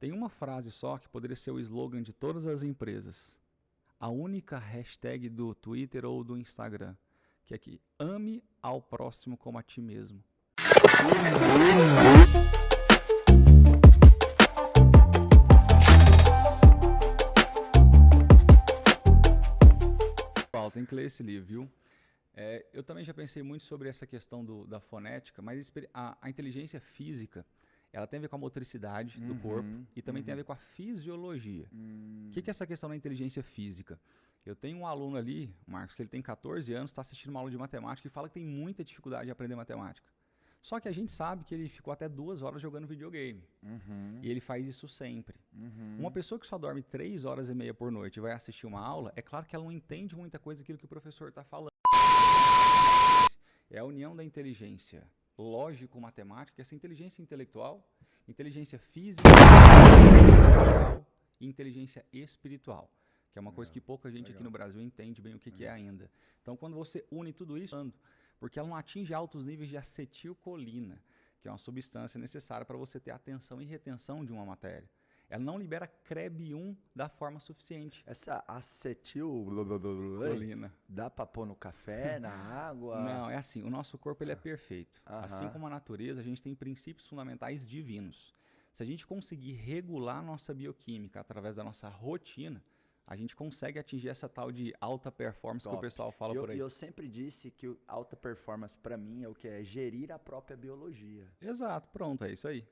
Tem uma frase só que poderia ser o slogan de todas as empresas. A única hashtag do Twitter ou do Instagram, que é que ame ao próximo como a ti mesmo. Tem que ler esse livro, viu? Eu também já pensei muito sobre essa questão da fonética, mas a inteligência física, ela tem a ver com a motricidade do corpo e também tem a ver com a fisiologia. O que é essa questão da inteligência física? Eu tenho um aluno ali, Marcos, que ele tem 14 anos, está assistindo uma aula de matemática e fala que tem muita dificuldade de aprender matemática. Só que a gente sabe que ele ficou até 2 horas jogando videogame. E ele faz isso sempre. Uma pessoa que só dorme 3 horas e meia por noite e vai assistir uma aula, é claro que ela não entende muita coisa daquilo que o professor está falando. É a união da inteligência lógico-matemática, essa inteligência intelectual, inteligência física, e inteligência espiritual, que é uma coisa que pouca gente aqui no Brasil entende bem o que é ainda. Então, quando você une tudo isso, porque ela não atinge altos níveis de acetilcolina, que é uma substância necessária para você ter atenção e retenção de uma matéria. Ela não libera CREB1 da forma suficiente. Essa acetilcolina dá para pôr no café, na água? Não, é assim, o nosso corpo ele é perfeito. Assim como a natureza, a gente tem princípios fundamentais divinos. Se a gente conseguir regular a nossa bioquímica através da nossa rotina, a gente consegue atingir essa tal de alta performance que o pessoal fala por aí. Eu sempre disse que alta performance para mim é o que é gerir a própria biologia. Exato, pronto, é isso aí.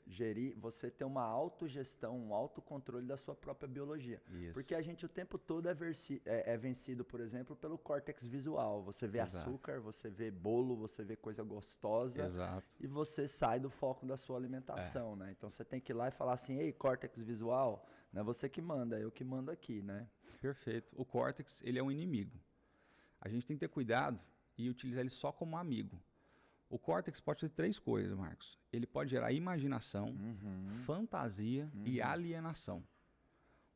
Você ter uma autogestão, um autocontrole da sua própria biologia. Isso. Porque a gente o tempo todo é vencido, por exemplo, pelo córtex visual. Você vê açúcar, você vê bolo, você vê coisa gostosa. Exato. E você sai do foco da sua alimentação, né? Então você tem que ir lá e falar assim, ei, córtex visual, não é você que manda, é eu que mando aqui, né? Perfeito. O córtex, ele é um inimigo. A gente tem que ter cuidado e utilizar ele só como amigo. O córtex pode ser 3 coisas, Marcos. Ele pode gerar imaginação, fantasia e alienação.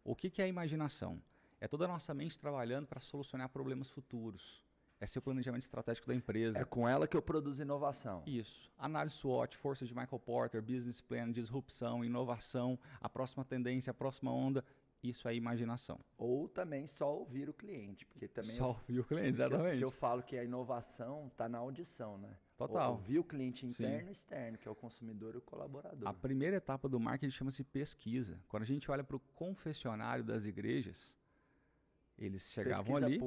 O que é a imaginação? É toda a nossa mente trabalhando para solucionar problemas futuros. É ser o planejamento estratégico da empresa. É com ela que eu produzo inovação. Isso. Análise SWOT, forças de Michael Porter, business plan, disrupção, inovação, a próxima tendência, a próxima onda. Isso é imaginação. Ou também só ouvir o cliente. Porque também só ouvir o cliente, exatamente. Porque eu falo que a inovação está na audição, né? Total. Ouvir o cliente interno e externo, que é o consumidor e o colaborador. A primeira etapa do marketing chama-se pesquisa. Quando a gente olha para o confessionário das igrejas, eles chegavam ali,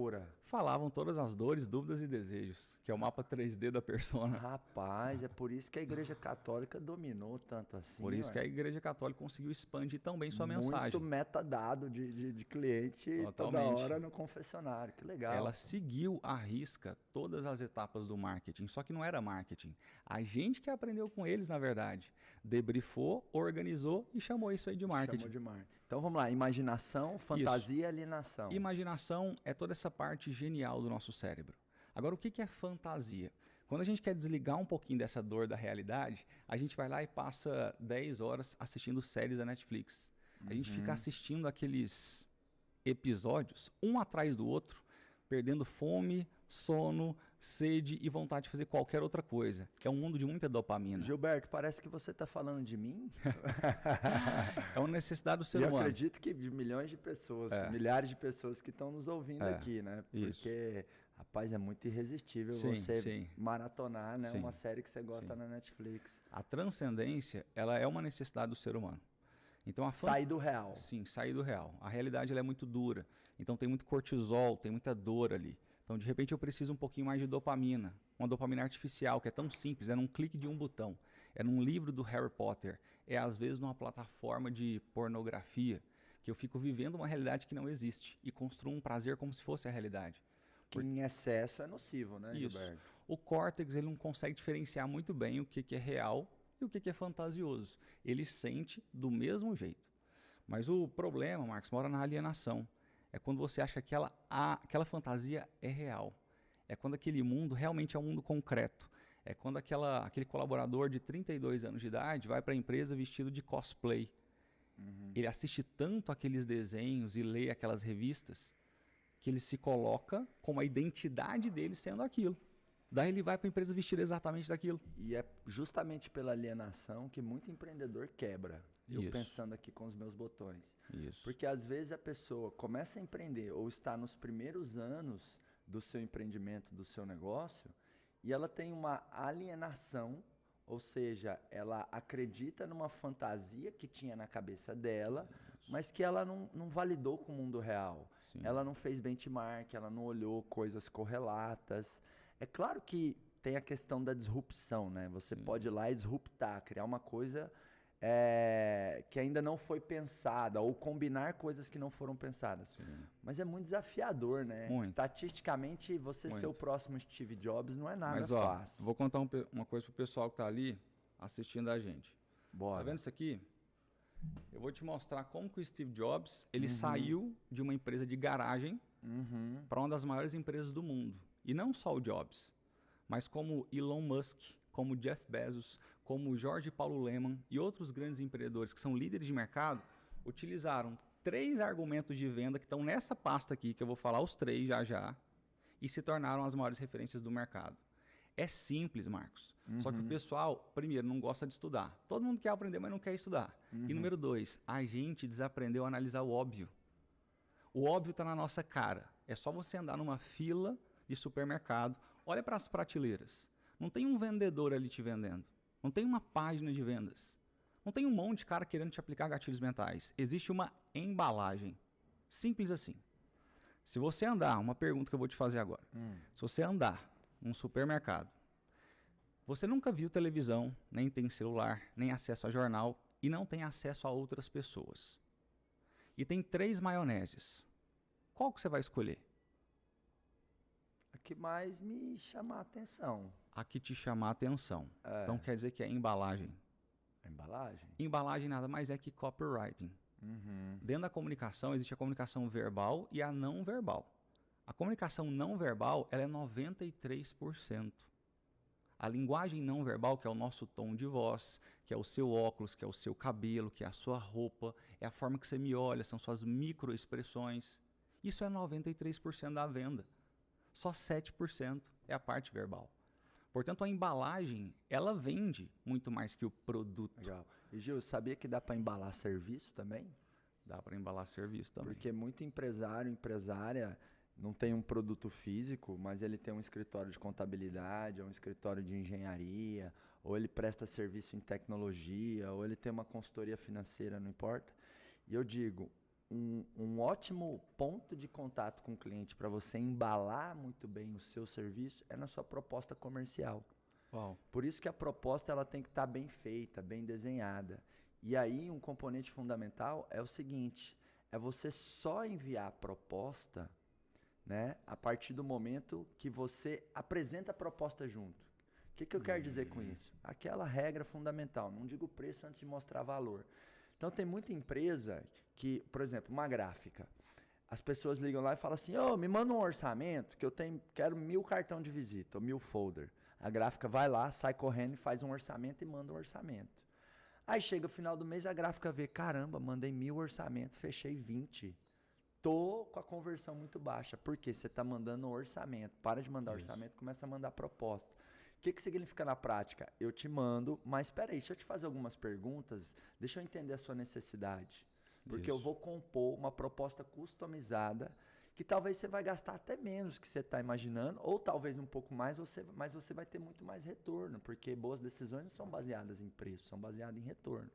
falavam todas as dores, dúvidas e desejos, que é o mapa 3D da persona. Rapaz, é por isso que a Igreja Católica dominou tanto assim. Por isso que a Igreja Católica conseguiu expandir tão bem sua mensagem. Muito metadado de cliente toda hora no confessionário, que legal. Ela seguiu à risca todas as etapas do marketing, só que não era marketing. A gente que aprendeu com eles, na verdade. Debriefou, organizou e chamou isso aí de marketing. Chamou de marketing. Então vamos lá, imaginação, fantasia e alienação. Imaginação é toda essa parte genial do nosso cérebro. Agora, o que é fantasia? Quando a gente quer desligar um pouquinho dessa dor da realidade, a gente vai lá e passa 10 horas assistindo séries da Netflix. A gente fica assistindo aqueles episódios, um atrás do outro, perdendo fome, sono, sede e vontade de fazer qualquer outra coisa. É um mundo de muita dopamina. Gilberto, parece que você está falando de mim. É uma necessidade do ser humano. Eu acredito que de milhões de pessoas, milhares de pessoas que estão nos ouvindo aqui, né? Porque, rapaz, é muito irresistível você maratonar, né? Uma série que você gosta na Netflix. A transcendência, ela é uma necessidade do ser humano. Então, sair do real. Sim, sair do real. A realidade ela é muito dura. Então, tem muito cortisol, tem muita dor ali. Então, de repente, eu preciso um pouquinho mais de dopamina. Uma dopamina artificial, que é tão simples, é num clique de um botão. É num livro do Harry Potter. É, às vezes, numa plataforma de pornografia, que eu fico vivendo uma realidade que não existe e construo um prazer como se fosse a realidade. Que em excesso é nocivo, né, Isso. Gilberto? O córtex ele não consegue diferenciar muito bem o que é real e o que é fantasioso. Ele sente do mesmo jeito. Mas o problema, Marcos, mora na alienação. É quando você acha que aquela fantasia é real. É quando aquele mundo realmente é um mundo concreto. É quando aquele colaborador de 32 anos de idade vai para a empresa vestido de cosplay. Ele assiste tanto aqueles desenhos e lê aquelas revistas que ele se coloca como a identidade dele sendo aquilo. Daí ele vai para a empresa vestido exatamente daquilo. E é justamente pela alienação que muito empreendedor quebra. Eu pensando aqui com os meus botões. Isso. Porque às vezes a pessoa começa a empreender ou está nos primeiros anos do seu empreendimento, do seu negócio, e ela tem uma alienação, ou seja, ela acredita numa fantasia que tinha na cabeça dela, mas que ela não validou com o mundo real. Sim. Ela não fez benchmark, ela não olhou coisas correlatas. É claro que tem a questão da disrupção, né? Você pode ir lá e disruptar, criar uma coisa que ainda não foi pensada, ou combinar coisas que não foram pensadas. Sim. Mas é muito desafiador, né? Muito. Estatisticamente, você ser o próximo Steve Jobs não é nada fácil. Vou contar uma coisa pro pessoal que tá ali assistindo a gente. Bora. Tá vendo isso aqui? Eu vou te mostrar como que o Steve Jobs ele saiu de uma empresa de garagem para uma das maiores empresas do mundo. E não só o Jobs, mas como Elon Musk, como Jeff Bezos, como Jorge Paulo Lemann e outros grandes empreendedores que são líderes de mercado, utilizaram 3 argumentos de venda que estão nessa pasta aqui, que eu vou falar os 3 já, e se tornaram as maiores referências do mercado. É simples, Marcos. Só que o pessoal, primeiro, não gosta de estudar. Todo mundo quer aprender, mas não quer estudar. E número 2, a gente desaprendeu a analisar o óbvio. O óbvio está na nossa cara. É só você andar numa fila de supermercado, olha para as prateleiras. Não tem um vendedor ali te vendendo. Não tem uma página de vendas. Não tem um monte de cara querendo te aplicar gatilhos mentais. Existe uma embalagem. Simples assim. Se você andar, uma pergunta que eu vou te fazer agora. Se você andar num supermercado, você nunca viu televisão, nem tem celular, nem acesso a jornal e não tem acesso a outras pessoas. E tem 3 maioneses. Qual que você vai escolher? A que mais me chama a atenção. A que te chamar a atenção. Então quer dizer que é embalagem. Embalagem? Embalagem nada mais é que copywriting. Dentro da comunicação existe a comunicação verbal e a não verbal. A comunicação não verbal ela é 93%. A linguagem não verbal, que é o nosso tom de voz, que é o seu óculos, que é o seu cabelo, que é a sua roupa, é a forma que você me olha, são suas microexpressões. Isso é 93% da venda. Só 7% é a parte verbal. Portanto, a embalagem, ela vende muito mais que o produto. Legal. E Gil, sabia que dá para embalar serviço também? Dá para embalar serviço também. Porque muito empresário, empresária, não tem um produto físico, mas ele tem um escritório de contabilidade, ou um escritório de engenharia, ou ele presta serviço em tecnologia, ou ele tem uma consultoria financeira, não importa. E eu digo, um ótimo ponto de contato com o cliente para você embalar muito bem o seu serviço é na sua proposta comercial. Uau. Por isso que a proposta ela tem que estar bem feita, bem desenhada. E aí um componente fundamental é o seguinte, é você só enviar a proposta, né, a partir do momento que você apresenta a proposta junto. O que eu quero dizer com isso? Aquela regra fundamental, não digo preço antes de mostrar valor. Então tem muita empresa que, por exemplo, uma gráfica, as pessoas ligam lá e falam assim, me manda um orçamento que eu quero 1000 cartão de visita, ou 1000 folder. A gráfica vai lá, sai correndo e faz um orçamento e manda um orçamento. Aí chega o final do mês, a gráfica vê, caramba, mandei 1000 orçamentos, fechei 20. Tô com a conversão muito baixa. Por quê? Você está mandando um orçamento. Para de mandar orçamento, começa a mandar proposta. O que significa na prática? Eu te mando, mas espera aí, deixa eu te fazer algumas perguntas, deixa eu entender a sua necessidade. Porque eu vou compor uma proposta customizada que talvez você vai gastar até menos que você está imaginando, ou talvez um pouco mais, mas você vai ter muito mais retorno, porque boas decisões não são baseadas em preço, são baseadas em retorno.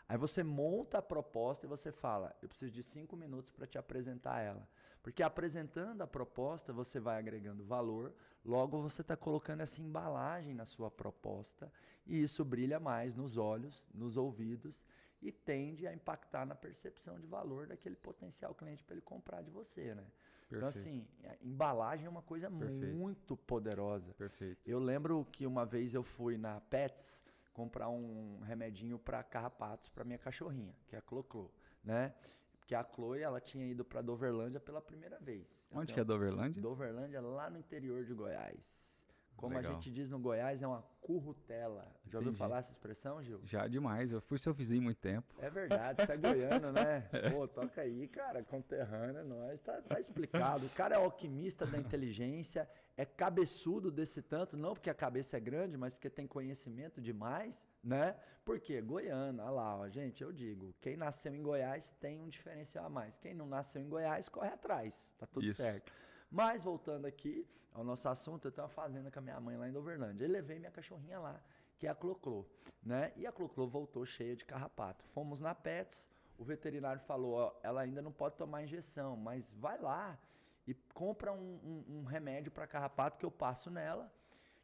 Aí você monta a proposta e você fala, eu preciso de 5 minutos para te apresentar ela. Porque apresentando a proposta, você vai agregando valor, logo você está colocando essa embalagem na sua proposta e isso brilha mais nos olhos, nos ouvidos e tende a impactar na percepção de valor daquele potencial cliente para ele comprar de você, né? Perfeito. Então, assim, a embalagem é uma coisa muito poderosa. Perfeito. Eu lembro que uma vez eu fui na Pets comprar um remedinho para carrapatos para minha cachorrinha, que é a Clo-Clo, né? Porque a Chloe, ela tinha ido para Doverlândia pela primeira vez. Onde que é Doverlândia? Doverlândia, lá no interior de Goiás. Como Legal. a gente diz no Goiás, é uma currutela. Já ouviu Entendi. falar essa expressão, Gil? Já demais, eu fui seu vizinho muito tempo. É verdade, você é goiano, né? Pô, toca aí, cara, conterrâneo, nós, tá explicado. O cara é alquimista da inteligência, é cabeçudo desse tanto, não porque a cabeça é grande, mas porque tem conhecimento demais, né? Por quê? Goiano, olha lá, ó, gente, eu digo, quem nasceu em Goiás tem um diferencial a mais. Quem não nasceu em Goiás, corre atrás, tá tudo Isso. certo. Mas, voltando aqui ao nosso assunto, eu tenho uma fazenda com a minha mãe lá em Dovernândia. Eu levei minha cachorrinha lá, que é a Cloclô, né? E a Cloclô voltou cheia de carrapato. Fomos na Pets, o veterinário falou, ó, ela ainda não pode tomar injeção, mas vai lá e compra um remédio para carrapato que eu passo nela,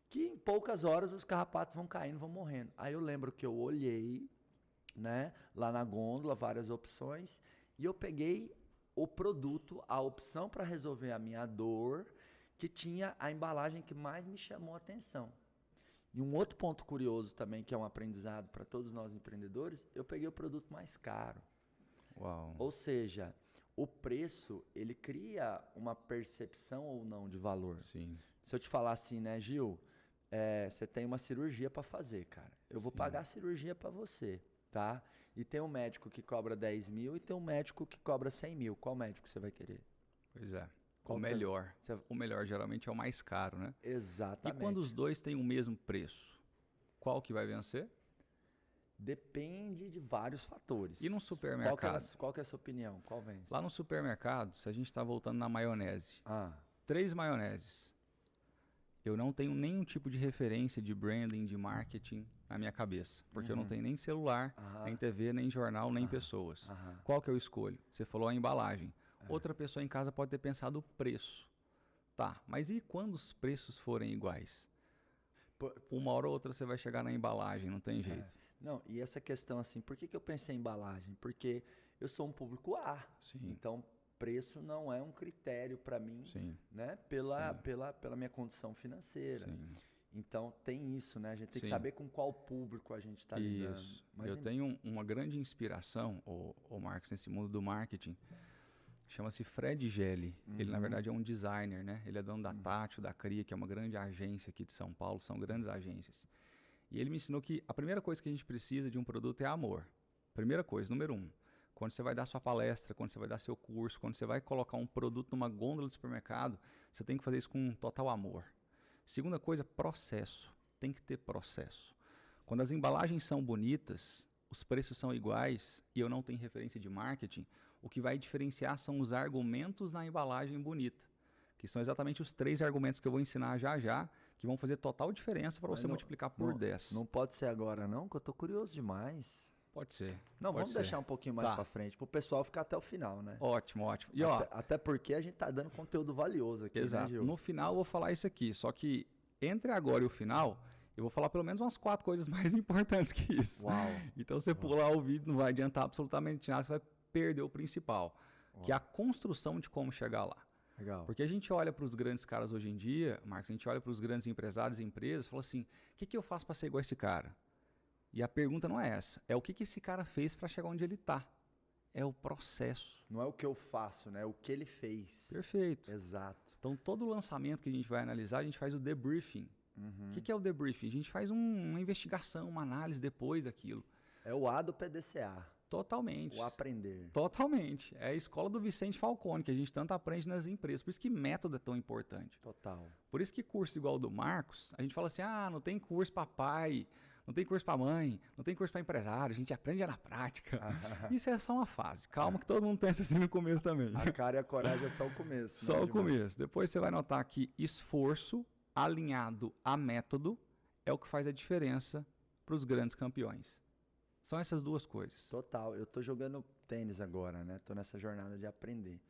que em poucas horas os carrapatos vão caindo, vão morrendo. Aí eu lembro que eu olhei, né, lá na gôndola, várias opções, e eu peguei o produto, a opção para resolver a minha dor, que tinha a embalagem que mais me chamou a atenção. E um outro ponto curioso também, que é um aprendizado para todos nós empreendedores, eu peguei o produto mais caro. Uau. Ou seja, o preço, ele cria uma percepção ou não de valor. Sim. Se eu te falar assim, né, Gil, você tem uma cirurgia para fazer, cara. Eu vou pagar a cirurgia para você, tá? E tem um médico que cobra 10 mil e tem um médico que cobra 100 mil. Qual médico você vai querer? Pois é. Qual O que melhor. você- O melhor geralmente é o mais caro, né? Exatamente. E quando os dois têm o mesmo preço, qual que vai vencer? Depende de vários fatores. E num supermercado? Qual que é a sua opinião? Qual vence? Lá no supermercado, se a gente está voltando na maionese, Ah, 3 maioneses, eu não tenho nenhum tipo de referência de branding, de marketing na minha cabeça. Porque eu não tenho nem celular, Aham. nem TV, nem jornal, nem pessoas. aham. Qual que eu escolho? Você falou a embalagem. Outra pessoa em casa pode ter pensado o preço. Tá, mas e quando os preços forem iguais? Pô, Uma hora ou outra você vai chegar na embalagem, não tem jeito. Não, e essa questão assim, por que eu pensei em embalagem? Porque eu sou um público A. Sim. Então, preço não é um critério para mim, Sim, né? Pela minha condição financeira. sim. Então, tem isso, né? A gente tem que Sim. saber com qual público a gente está lidando. Isso. Mas Eu tenho uma grande inspiração, o Marcos, nesse mundo do marketing. Chama-se Fred Gelli. Ele, na verdade, é um designer, né? Ele é dono da Tátil, da CRIA, que é uma grande agência aqui de São Paulo. São grandes agências. E ele me ensinou que a primeira coisa que a gente precisa de um produto é amor. Primeira coisa, número 1. Quando você vai dar sua palestra, quando você vai dar seu curso, quando você vai colocar um produto numa gôndola de supermercado, você tem que fazer isso com total amor. Segunda coisa, processo. Tem que ter processo. Quando as embalagens são bonitas, os preços são iguais e eu não tenho referência de marketing, o que vai diferenciar são os argumentos na embalagem bonita, que são exatamente os 3 argumentos que eu vou ensinar já já, que vão fazer total diferença para Mas você não- multiplicar por 10. Não pode ser agora, não, que eu tô curioso demais. Pode ser. Não, pode vamos ser. deixar um pouquinho mais Tá. para frente, pro pessoal ficar até o final, né? Ótimo, ótimo. E ó, Até porque a gente tá dando conteúdo valioso aqui, né, exato. Gil? No final eu vou falar isso aqui, só que entre agora e o final, eu vou falar pelo menos umas 4 coisas mais importantes que isso. Uau. Então você pular o vídeo não vai adiantar absolutamente nada, você vai perder o principal, que é a construção de como chegar lá. Legal. Porque a gente olha para os grandes caras hoje em dia, Marcos, a gente olha para os grandes empresários e empresas e fala assim, o que eu faço para ser igual a esse cara? E a pergunta não é essa, é o que esse cara fez para chegar onde ele está. É o processo. Não é o que eu faço, né? É o que ele fez. Perfeito. Exato. Então, todo lançamento que a gente vai analisar, a gente faz o debriefing. O que é o debriefing? A gente faz uma investigação, uma análise depois daquilo. É o A do PDCA. Totalmente. O aprender. Totalmente. É a escola do Vicente Falcone, que a gente tanto aprende nas empresas. Por isso que método é tão importante. Total. Por isso que curso igual o do Marcos, a gente fala assim, não tem curso para pai, não tem curso para mãe, não tem curso para empresário, a gente aprende na prática. Isso é só uma fase. Calma que todo mundo pensa assim no começo também. A cara e a coragem é só o começo. Só né, o Gilmar? começo. Depois você vai notar que esforço alinhado a método é o que faz a diferença para os grandes campeões. São essas duas coisas. Total. Eu tô jogando tênis agora, né? Tô nessa jornada de aprender.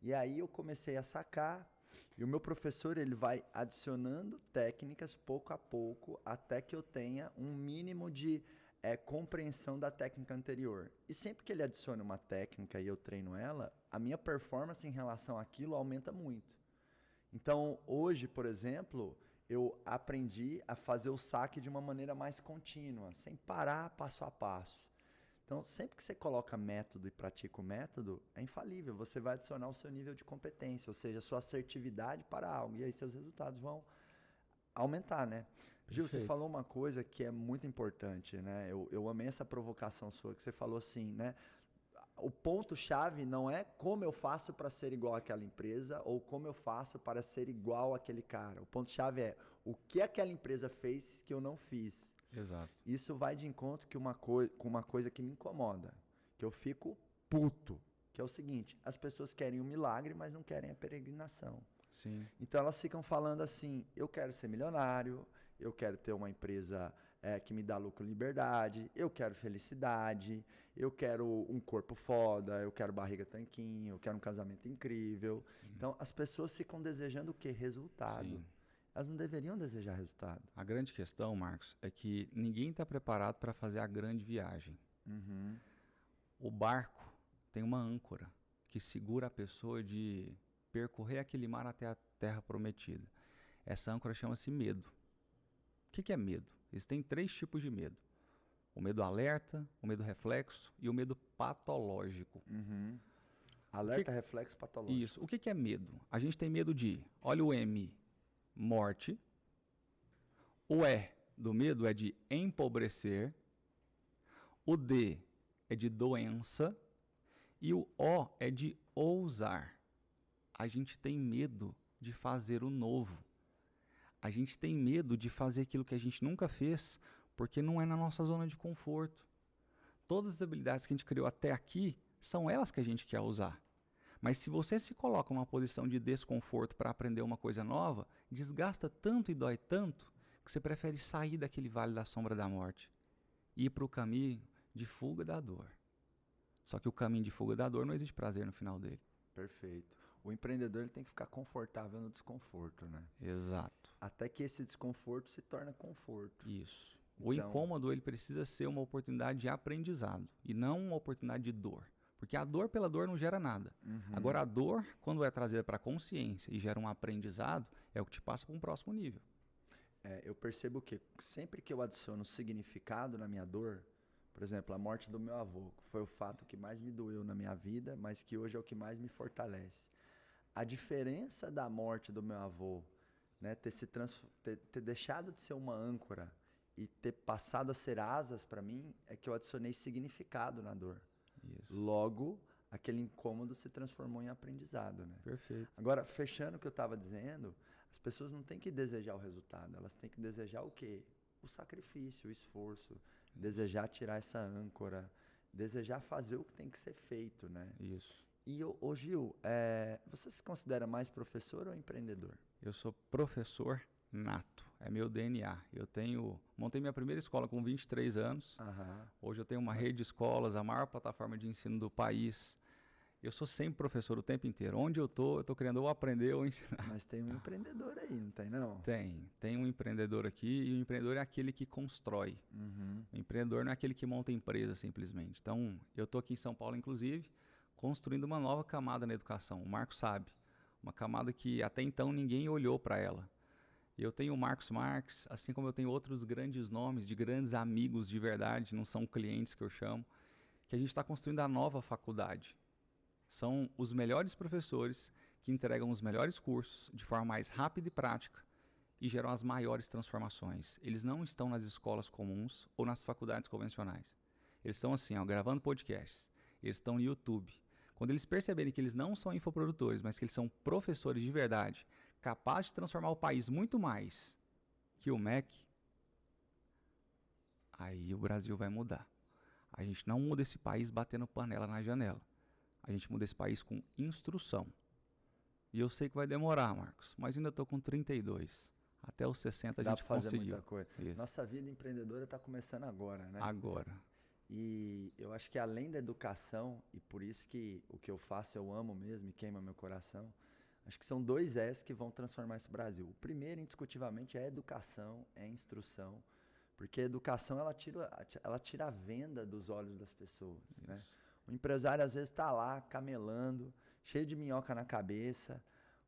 E aí eu comecei a sacar, e o meu professor, ele vai adicionando técnicas pouco a pouco, até que eu tenha um mínimo de compreensão da técnica anterior. E sempre que ele adiciona uma técnica e eu treino ela, a minha performance em relação àquilo aumenta muito. Então, hoje, por exemplo, eu aprendi a fazer o saque de uma maneira mais contínua, sem parar passo a passo. Então, sempre que você coloca método e pratica o método, é infalível. Você vai adicionar o seu nível de competência, ou seja, a sua assertividade para algo. E aí seus resultados vão aumentar, né? Gil, você Perfeito. falou uma coisa que é muito importante, né? Eu amei essa provocação sua, que você falou assim, né? O ponto-chave não é como eu faço para ser igual àquela empresa ou como eu faço para ser igual àquele cara. O ponto-chave é o que aquela empresa fez que eu não fiz. Exato. Isso vai de encontro com uma coisa que me incomoda, que eu fico puto, que é o seguinte, as pessoas querem um milagre, mas não querem a peregrinação. Sim. Então elas ficam falando assim, eu quero ser milionário, eu quero ter uma empresa que me dá lucro e liberdade, eu quero felicidade, eu quero um corpo foda, eu quero barriga tanquinho, eu quero um casamento incrível. Então as pessoas ficam desejando o quê? Resultado. Sim. Elas não deveriam desejar resultado. A grande questão, Marcos, é que ninguém está preparado para fazer a grande viagem. Uhum. O barco tem uma âncora que segura a pessoa de percorrer aquele mar até a terra prometida. Essa âncora chama-se medo. O que é medo? Existem 3 tipos de medo. O medo alerta, o medo reflexo e o medo patológico. Uhum. Alerta, reflexo, patológico. Isso. O que é medo? A gente tem medo de, olha o M, morte. O E do medo é de empobrecer. O D é de doença. E o O é de ousar. A gente tem medo de fazer o novo. A gente tem medo de fazer aquilo que a gente nunca fez, porque não é na nossa zona de conforto. Todas as habilidades que a gente criou até aqui, são elas que a gente quer usar. Mas se você se coloca numa posição de desconforto para aprender uma coisa nova, desgasta tanto e dói tanto, que você prefere sair daquele vale da sombra da morte e ir para o caminho de fuga da dor. Só que o caminho de fuga da dor não existe prazer no final dele. Perfeito. O empreendedor ele tem que ficar confortável no desconforto, né? Exato. Até que esse desconforto se torne conforto. Isso. O Então, incômodo ele precisa ser uma oportunidade de aprendizado e não uma oportunidade de dor. Porque a dor pela dor não gera nada. Agora a dor, quando é trazida para a consciência e gera um aprendizado, é o que te passa para um próximo nível. eu percebo que sempre que eu adiciono significado na minha dor, por exemplo, a morte do meu avô, que foi o fato que mais me doeu na minha vida, mas que hoje é o que mais me fortalece. A diferença da morte do meu avô, né, ter deixado de ser uma âncora e ter passado a ser asas para mim, é que eu adicionei significado na dor. Isso. Logo, aquele incômodo se transformou em aprendizado, né? Perfeito. Agora, fechando o que eu estava dizendo, as pessoas não têm que desejar o resultado, elas têm que desejar o quê? O sacrifício, o esforço, desejar tirar essa âncora, desejar fazer o que tem que ser feito, né? Isso. E, ô Gil, você se considera mais professor ou empreendedor? Eu sou professor nato. É meu DNA. Montei minha primeira escola com 23 anos. Aham. Hoje eu tenho uma rede de escolas, a maior plataforma de ensino do país. Eu sou sempre professor o tempo inteiro. Onde eu tô querendo ou aprender ou ensinar. Mas tem um empreendedor aí, não tem não? Tem um empreendedor aqui e o empreendedor é aquele que constrói. Uhum. O empreendedor não é aquele que monta empresa simplesmente. Então, eu estou aqui em São Paulo, inclusive, construindo uma nova camada na educação. O Marcos sabe. Uma camada que até então ninguém olhou para ela. Eu tenho o Marcos Marques, assim como eu tenho outros grandes nomes, de grandes amigos de verdade, não são clientes que eu chamo, que a gente está construindo a nova faculdade. São os melhores professores que entregam os melhores cursos de forma mais rápida e prática e geram as maiores transformações. Eles não estão nas escolas comuns ou nas faculdades convencionais. Eles estão assim, gravando podcasts. Eles estão no YouTube. Quando eles perceberem que eles não são infoprodutores, mas que eles são professores de verdade, capazes de transformar o país muito mais que o MEC, aí o Brasil vai mudar. A gente não muda esse país batendo panela na janela. A gente muda esse país com instrução. E eu sei que vai demorar, Marcos, mas ainda estou com 32. Até os 60 a Dá gente para fazer conseguiu. muita coisa. Isso. Nossa vida empreendedora está começando agora, né? Agora. E eu acho que além da educação, e por isso que o que eu faço eu amo mesmo e queima meu coração, acho que são 2 S que vão transformar esse Brasil. O primeiro, indiscutivelmente, é educação, é instrução, porque a educação ela tira a venda dos olhos das pessoas, né? O empresário às vezes está lá camelando, cheio de minhoca na cabeça,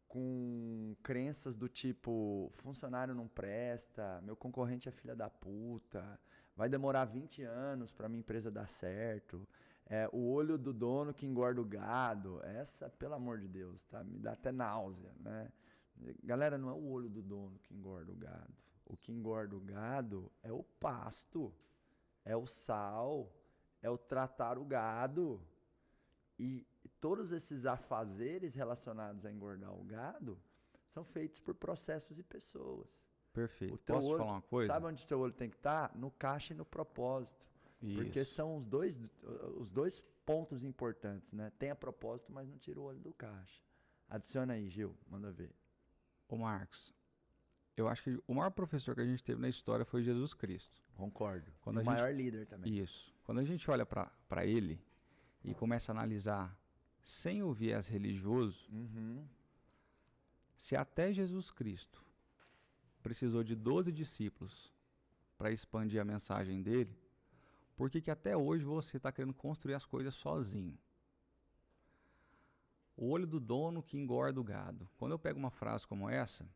com crenças do tipo, funcionário não presta, meu concorrente é filha da puta, vai demorar 20 anos para minha empresa dar certo, o olho do dono que engorda o gado, essa, pelo amor de Deus, tá? Me dá até náusea, né? Galera, não é o olho do dono que engorda o gado. O que engorda o gado é o pasto, é o sal, é o tratar o gado. E todos esses afazeres relacionados a engordar o gado são feitos por processos e pessoas. Perfeito. Posso te falar uma coisa? Sabe onde seu olho tem que estar? No caixa e no propósito. Isso. Porque são os dois pontos importantes, né? Tem a propósito, mas não tira o olho do caixa. Adiciona aí, Gil, manda ver. Ô Marcos, eu acho que o maior professor que a gente teve na história foi Jesus Cristo. Concordo. Quando o maior líder também. Isso. Quando a gente olha para ele e começa a analisar sem o viés religioso, se até Jesus Cristo precisou de 12 discípulos para expandir a mensagem dele, por que até hoje você está querendo construir as coisas sozinho? O olho do dono que engorda o gado. Quando eu pego uma frase como essa,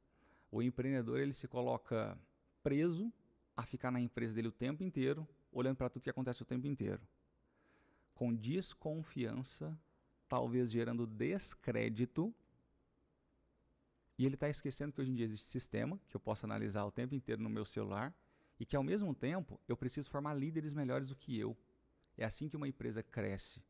o empreendedor ele se coloca preso a ficar na empresa dele o tempo inteiro, olhando para tudo que acontece o tempo inteiro. Com desconfiança, talvez gerando descrédito, e ele está esquecendo que hoje em dia existe sistema, que eu posso analisar o tempo inteiro no meu celular, e que ao mesmo tempo eu preciso formar líderes melhores do que eu. É assim que uma empresa cresce.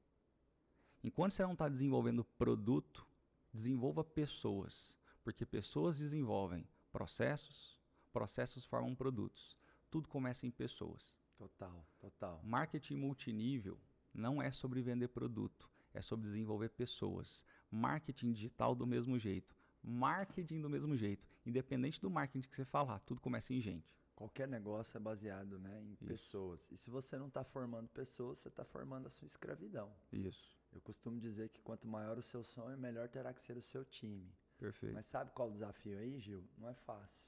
Enquanto você não está desenvolvendo produto, desenvolva pessoas, porque pessoas desenvolvem processos, processos formam produtos. Tudo começa em pessoas. Total. Marketing multinível não é sobre vender produto, é sobre desenvolver pessoas. Marketing digital do mesmo jeito, marketing do mesmo jeito. Independente do marketing que você falar, tudo começa em gente. Qualquer negócio é baseado, né, em pessoas. E se você não está formando pessoas, você está formando a sua escravidão. Isso. Eu costumo dizer que quanto maior o seu sonho, melhor terá que ser o seu time. Perfeito. Mas sabe qual o desafio aí, Gil? Não é fácil.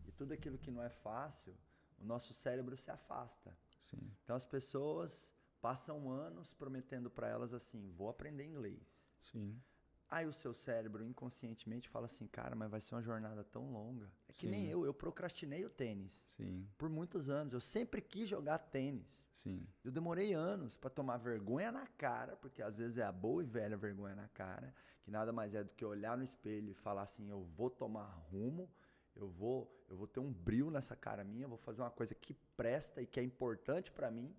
E tudo aquilo que não é fácil, o nosso cérebro se afasta. Sim. Então as pessoas passam anos prometendo para elas assim, vou aprender inglês. Sim. Aí o seu cérebro inconscientemente fala assim, cara, mas vai ser uma jornada tão longa. É que Sim. nem eu procrastinei o tênis. Sim. Por muitos anos. Eu sempre quis jogar tênis. Sim. Eu demorei anos para tomar vergonha na cara, porque às vezes é a boa e velha vergonha na cara, que nada mais é do que olhar no espelho e falar assim, eu vou tomar rumo, eu vou ter um brilho nessa cara minha, vou fazer uma coisa que presta e que é importante para mim,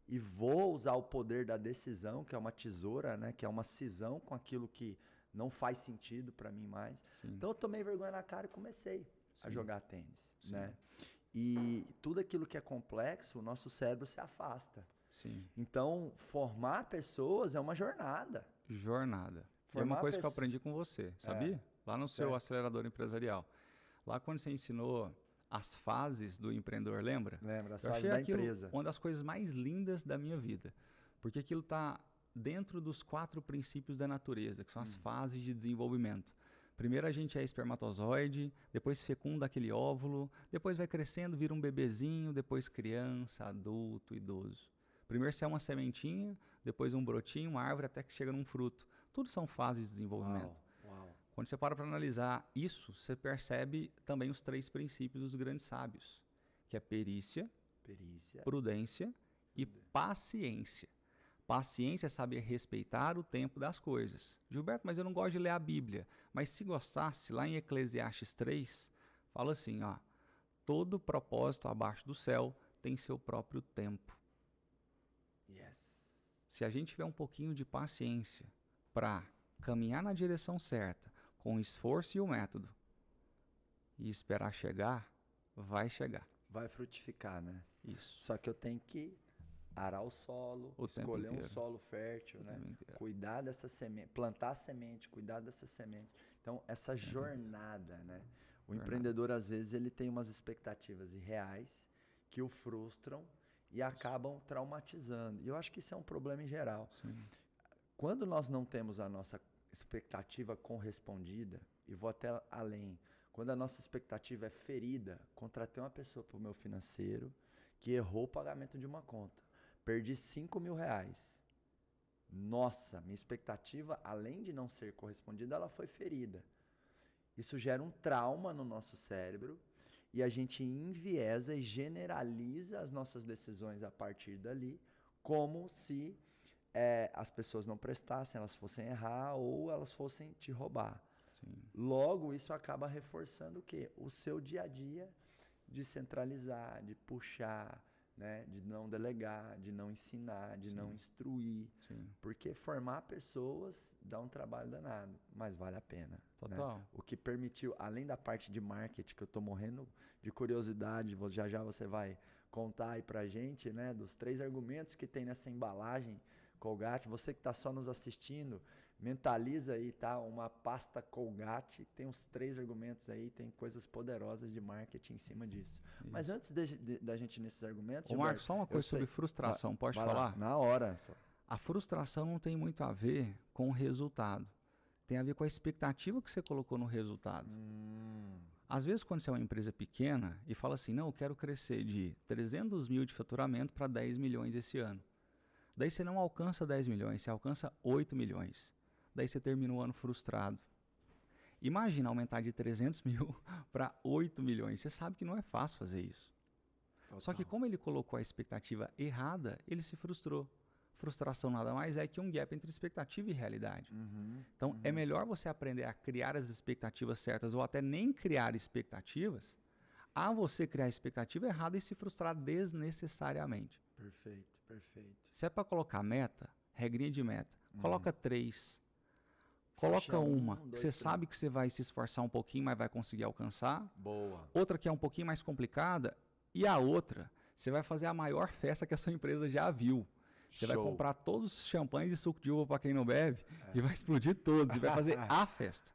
e vou usar o poder da decisão, que é uma tesoura, né, que é uma cisão com aquilo que não faz sentido para mim mais. Sim. Então eu tomei vergonha na cara e comecei a jogar tênis, Sim. né? E tudo aquilo que é complexo, o nosso cérebro se afasta. Sim. Então, formar pessoas é uma jornada. Jornada. É Formar uma coisa que eu aprendi com você, sabia? Lá no seu Certo. acelerador empresarial. Lá quando você ensinou as fases do empreendedor, lembra? Lembra, as Eu fases achei da aquilo empresa. uma das coisas mais lindas da minha vida. Porque aquilo está dentro dos 4 princípios da natureza, que são as fases de desenvolvimento. Primeiro a gente é espermatozoide, depois fecunda aquele óvulo, depois vai crescendo, vira um bebezinho, depois criança, adulto, idoso. Primeiro você é uma sementinha, depois um brotinho, uma árvore, até que chega num fruto. Tudo são fases de desenvolvimento. Uau. Quando você para analisar isso, você percebe também os 3 princípios dos grandes sábios, que é perícia, prudência e paciência. Paciência é saber respeitar o tempo das coisas. Gilberto, mas eu não gosto de ler a Bíblia. Mas se gostasse, lá em Eclesiastes 3, fala assim, ó, todo propósito abaixo do céu tem seu próprio tempo. Yes. Se a gente tiver um pouquinho de paciência para caminhar na direção certa, com o esforço e o método, e esperar chegar, vai chegar. Vai frutificar, né? Isso. Só que eu tenho que arar o solo, escolher um solo fértil, né? Cuidar dessa semente, plantar a semente, cuidar dessa semente. Então, essa jornada, né? O empreendedor, às vezes, ele tem umas expectativas irreais que o frustram e acabam traumatizando. E eu acho que isso é um problema em geral. Sim. Quando nós não temos a nossa expectativa correspondida, e vou até além, quando a nossa expectativa é ferida, contratei uma pessoa para o meu financeiro que errou o pagamento de uma conta. Perdi R$5.000. Nossa, minha expectativa, além de não ser correspondida, ela foi ferida. Isso gera um trauma no nosso cérebro e a gente enviesa e generaliza as nossas decisões a partir dali, como se as pessoas não prestassem, elas fossem errar ou elas fossem te roubar. Sim. Logo, isso acaba reforçando o quê? O seu dia a dia de centralizar, de puxar, né? De não delegar, de não ensinar, de não instruir. Sim. Porque formar pessoas dá um trabalho danado, mas vale a pena. Total. Né? O que permitiu, além da parte de marketing, que eu estou morrendo de curiosidade, já você vai contar aí pra gente, né? Dos 3 argumentos que tem nessa embalagem Colgate. Você que está só nos assistindo, mentaliza aí, tá? Uma pasta Colgate, tem uns 3 argumentos aí, tem coisas poderosas de marketing em cima disso. Isso. Mas antes da gente ir nesses argumentos... Ô, Marcos, só uma coisa sobre frustração, pode falar? Na hora. Só. A frustração não tem muito a ver com o resultado. Tem a ver com a expectativa que você colocou no resultado. Às vezes, quando você é uma empresa pequena e fala assim, não, eu quero crescer de 300 mil de faturamento para 10 milhões esse ano. Daí você não alcança 10 milhões, você alcança 8 milhões. Daí você termina o ano frustrado. Imagina aumentar de 300 mil para 8 milhões. Você sabe que não é fácil fazer isso. Total. Só que como ele colocou a expectativa errada, ele se frustrou. Frustração nada mais é que um gap entre expectativa e realidade. Então, é melhor você aprender a criar as expectativas certas ou até nem criar expectativas, a você criar a expectativa errada e se frustrar desnecessariamente. Perfeito, perfeito. Se é para colocar meta, regrinha de meta, coloca 3. Coloca uma, que você sabe que você vai se esforçar um pouquinho, mas vai conseguir alcançar. Boa. Outra que é um pouquinho mais complicada. E a outra, você vai fazer a maior festa que a sua empresa já viu. Você vai comprar todos os champanhes e suco de uva para quem não bebe e vai explodir todos e vai fazer a festa.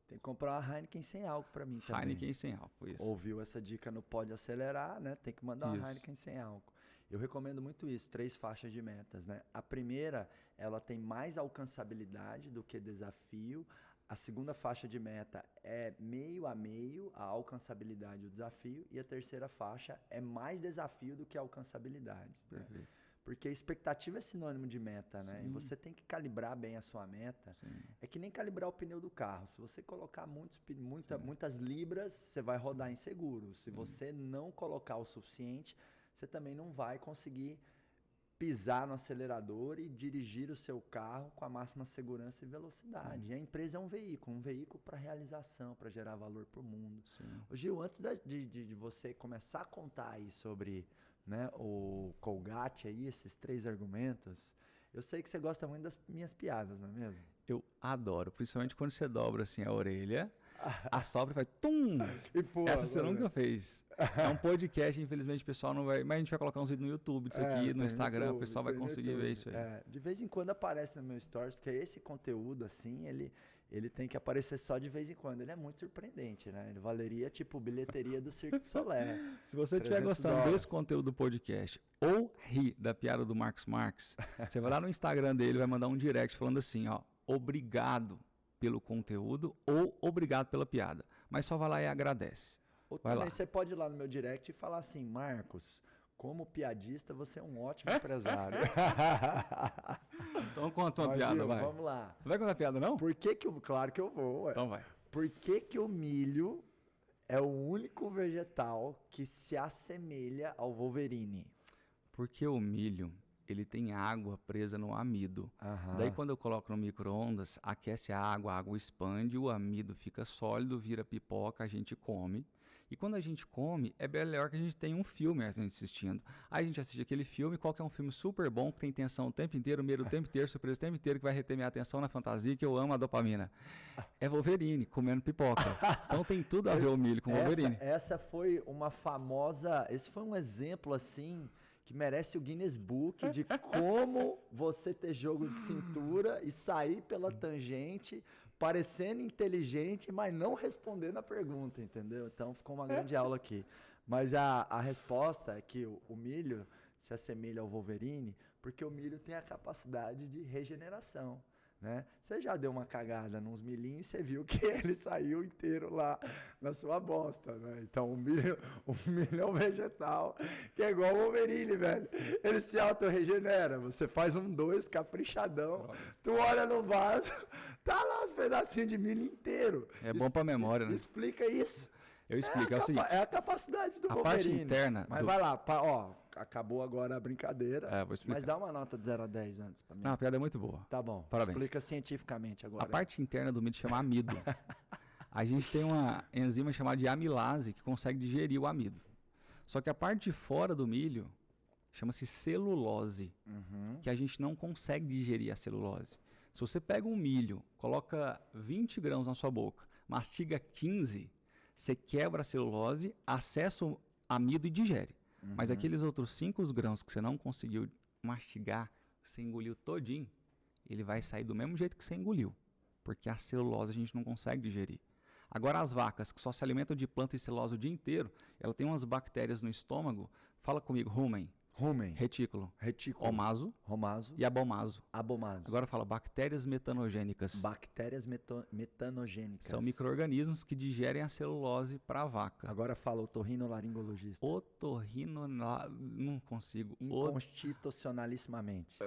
Tem que comprar uma Heineken sem álcool para mim também. Heineken sem álcool, isso. Ouviu essa dica no Pode Acelerar, né? Tem que mandar uma Heineken sem álcool. Eu recomendo muito isso, 3 faixas de metas, né? A primeira, ela tem mais alcançabilidade do que desafio. A segunda faixa de meta é meio a meio, a alcançabilidade e o desafio. E a terceira faixa é mais desafio do que alcançabilidade. Perfeito. Né? Porque expectativa é sinônimo de meta, né? Sim. E você tem que calibrar bem a sua meta. Sim. É que nem calibrar o pneu do carro. Se você colocar muitas libras, você vai rodar inseguro. Se você não colocar o suficiente, você também não vai conseguir pisar no acelerador e dirigir o seu carro com a máxima segurança e velocidade. E a empresa é um veículo para realização, para gerar valor para o mundo. Ô, Gil, antes de você começar a contar aí sobre, né, o Colgate, aí, esses 3 argumentos, eu sei que você gosta muito das minhas piadas, não é mesmo? Eu adoro, principalmente quando você dobra assim a orelha, assopra e faz tum! E pô, essa você nunca fez. É um podcast, infelizmente o pessoal não vai... Mas a gente vai colocar uns vídeos no YouTube disso aqui, no Instagram, YouTube, o pessoal vai conseguir ver isso aí. De vez em quando aparece no meu stories, porque esse conteúdo, assim, ele tem que aparecer só de vez em quando. Ele é muito surpreendente, né? Ele valeria, tipo, bilheteria do Cirque du Soleil. Se você estiver gostando desse conteúdo do podcast ou rir da piada do Marcos Marques, você vai lá no Instagram dele, vai mandar um direct falando assim, ó, obrigado pelo conteúdo ou obrigado pela piada. Mas só vai lá e agradece. Ou também você pode ir lá no meu direct e falar assim, Marcos, como piadista, você é um ótimo empresário. Então conta uma piada, vai. Vamos lá. Não vai contar piada, não? Claro que eu vou. Ué. Então vai. Por que o milho é o único vegetal que se assemelha ao Wolverine? Porque o milho, ele tem água presa no amido. Daí quando eu coloco no micro-ondas, aquece a água expande, o amido fica sólido, vira pipoca, a gente come. E quando a gente come, é melhor que a gente tenha um filme a gente assistindo. Aí a gente assiste aquele filme, qual que é um filme super bom, que tem tensão o tempo inteiro, medo o tempo inteiro, surpresa o tempo inteiro, que vai reter minha atenção na fantasia, que eu amo a dopamina. É Wolverine, comendo pipoca. Então tem tudo a ver o milho com Wolverine. Essa foi uma famosa... Esse foi um exemplo, assim, que merece o Guinness Book de como você ter jogo de cintura e sair pela tangente... parecendo inteligente, mas não respondendo a pergunta, entendeu? Então, ficou uma grande aula aqui. Mas a resposta é que o milho se assemelha ao Wolverine porque o milho tem a capacidade de regeneração, né? Você já deu uma cagada nos milhinhos e você viu que ele saiu inteiro lá na sua bosta, né? Então, o milho é um vegetal que é igual ao Wolverine, velho. Ele se auto-regenera. Você faz 2 caprichadão, tu olha no vaso... Tá lá os pedacinhos de milho inteiro. É bom pra memória, né? Explica isso. Eu explico, é o seguinte. É a capacidade do a Wolverine. Parte interna... Mas vai lá, ó, acabou agora a brincadeira. Vou explicar. Mas dá uma nota de 0 a 10 antes pra mim. Não, a piada é muito boa. Tá bom. Parabéns. Explica cientificamente agora. A parte interna do milho chama amido. A gente tem uma enzima chamada de amilase que consegue digerir o amido. Só que a parte de fora do milho chama-se celulose, que a gente não consegue digerir a celulose. Se você pega um milho, coloca 20 grãos na sua boca, mastiga 15, você quebra a celulose, acessa o amido e digere. Mas aqueles outros 5 grãos que você não conseguiu mastigar, você engoliu todinho, ele vai sair do mesmo jeito que você engoliu. Porque a celulose a gente não consegue digerir. Agora as vacas, que só se alimentam de planta e celulose o dia inteiro, ela tem umas bactérias no estômago, fala comigo, rumen, retículo, omaso e abomaso. Agora fala bactérias metanogênicas. Bactérias metanogênicas. São micro-organismos que digerem a celulose para a vaca. Agora fala otorrinolaringologista. Não consigo. Inconstitucionalissimamente.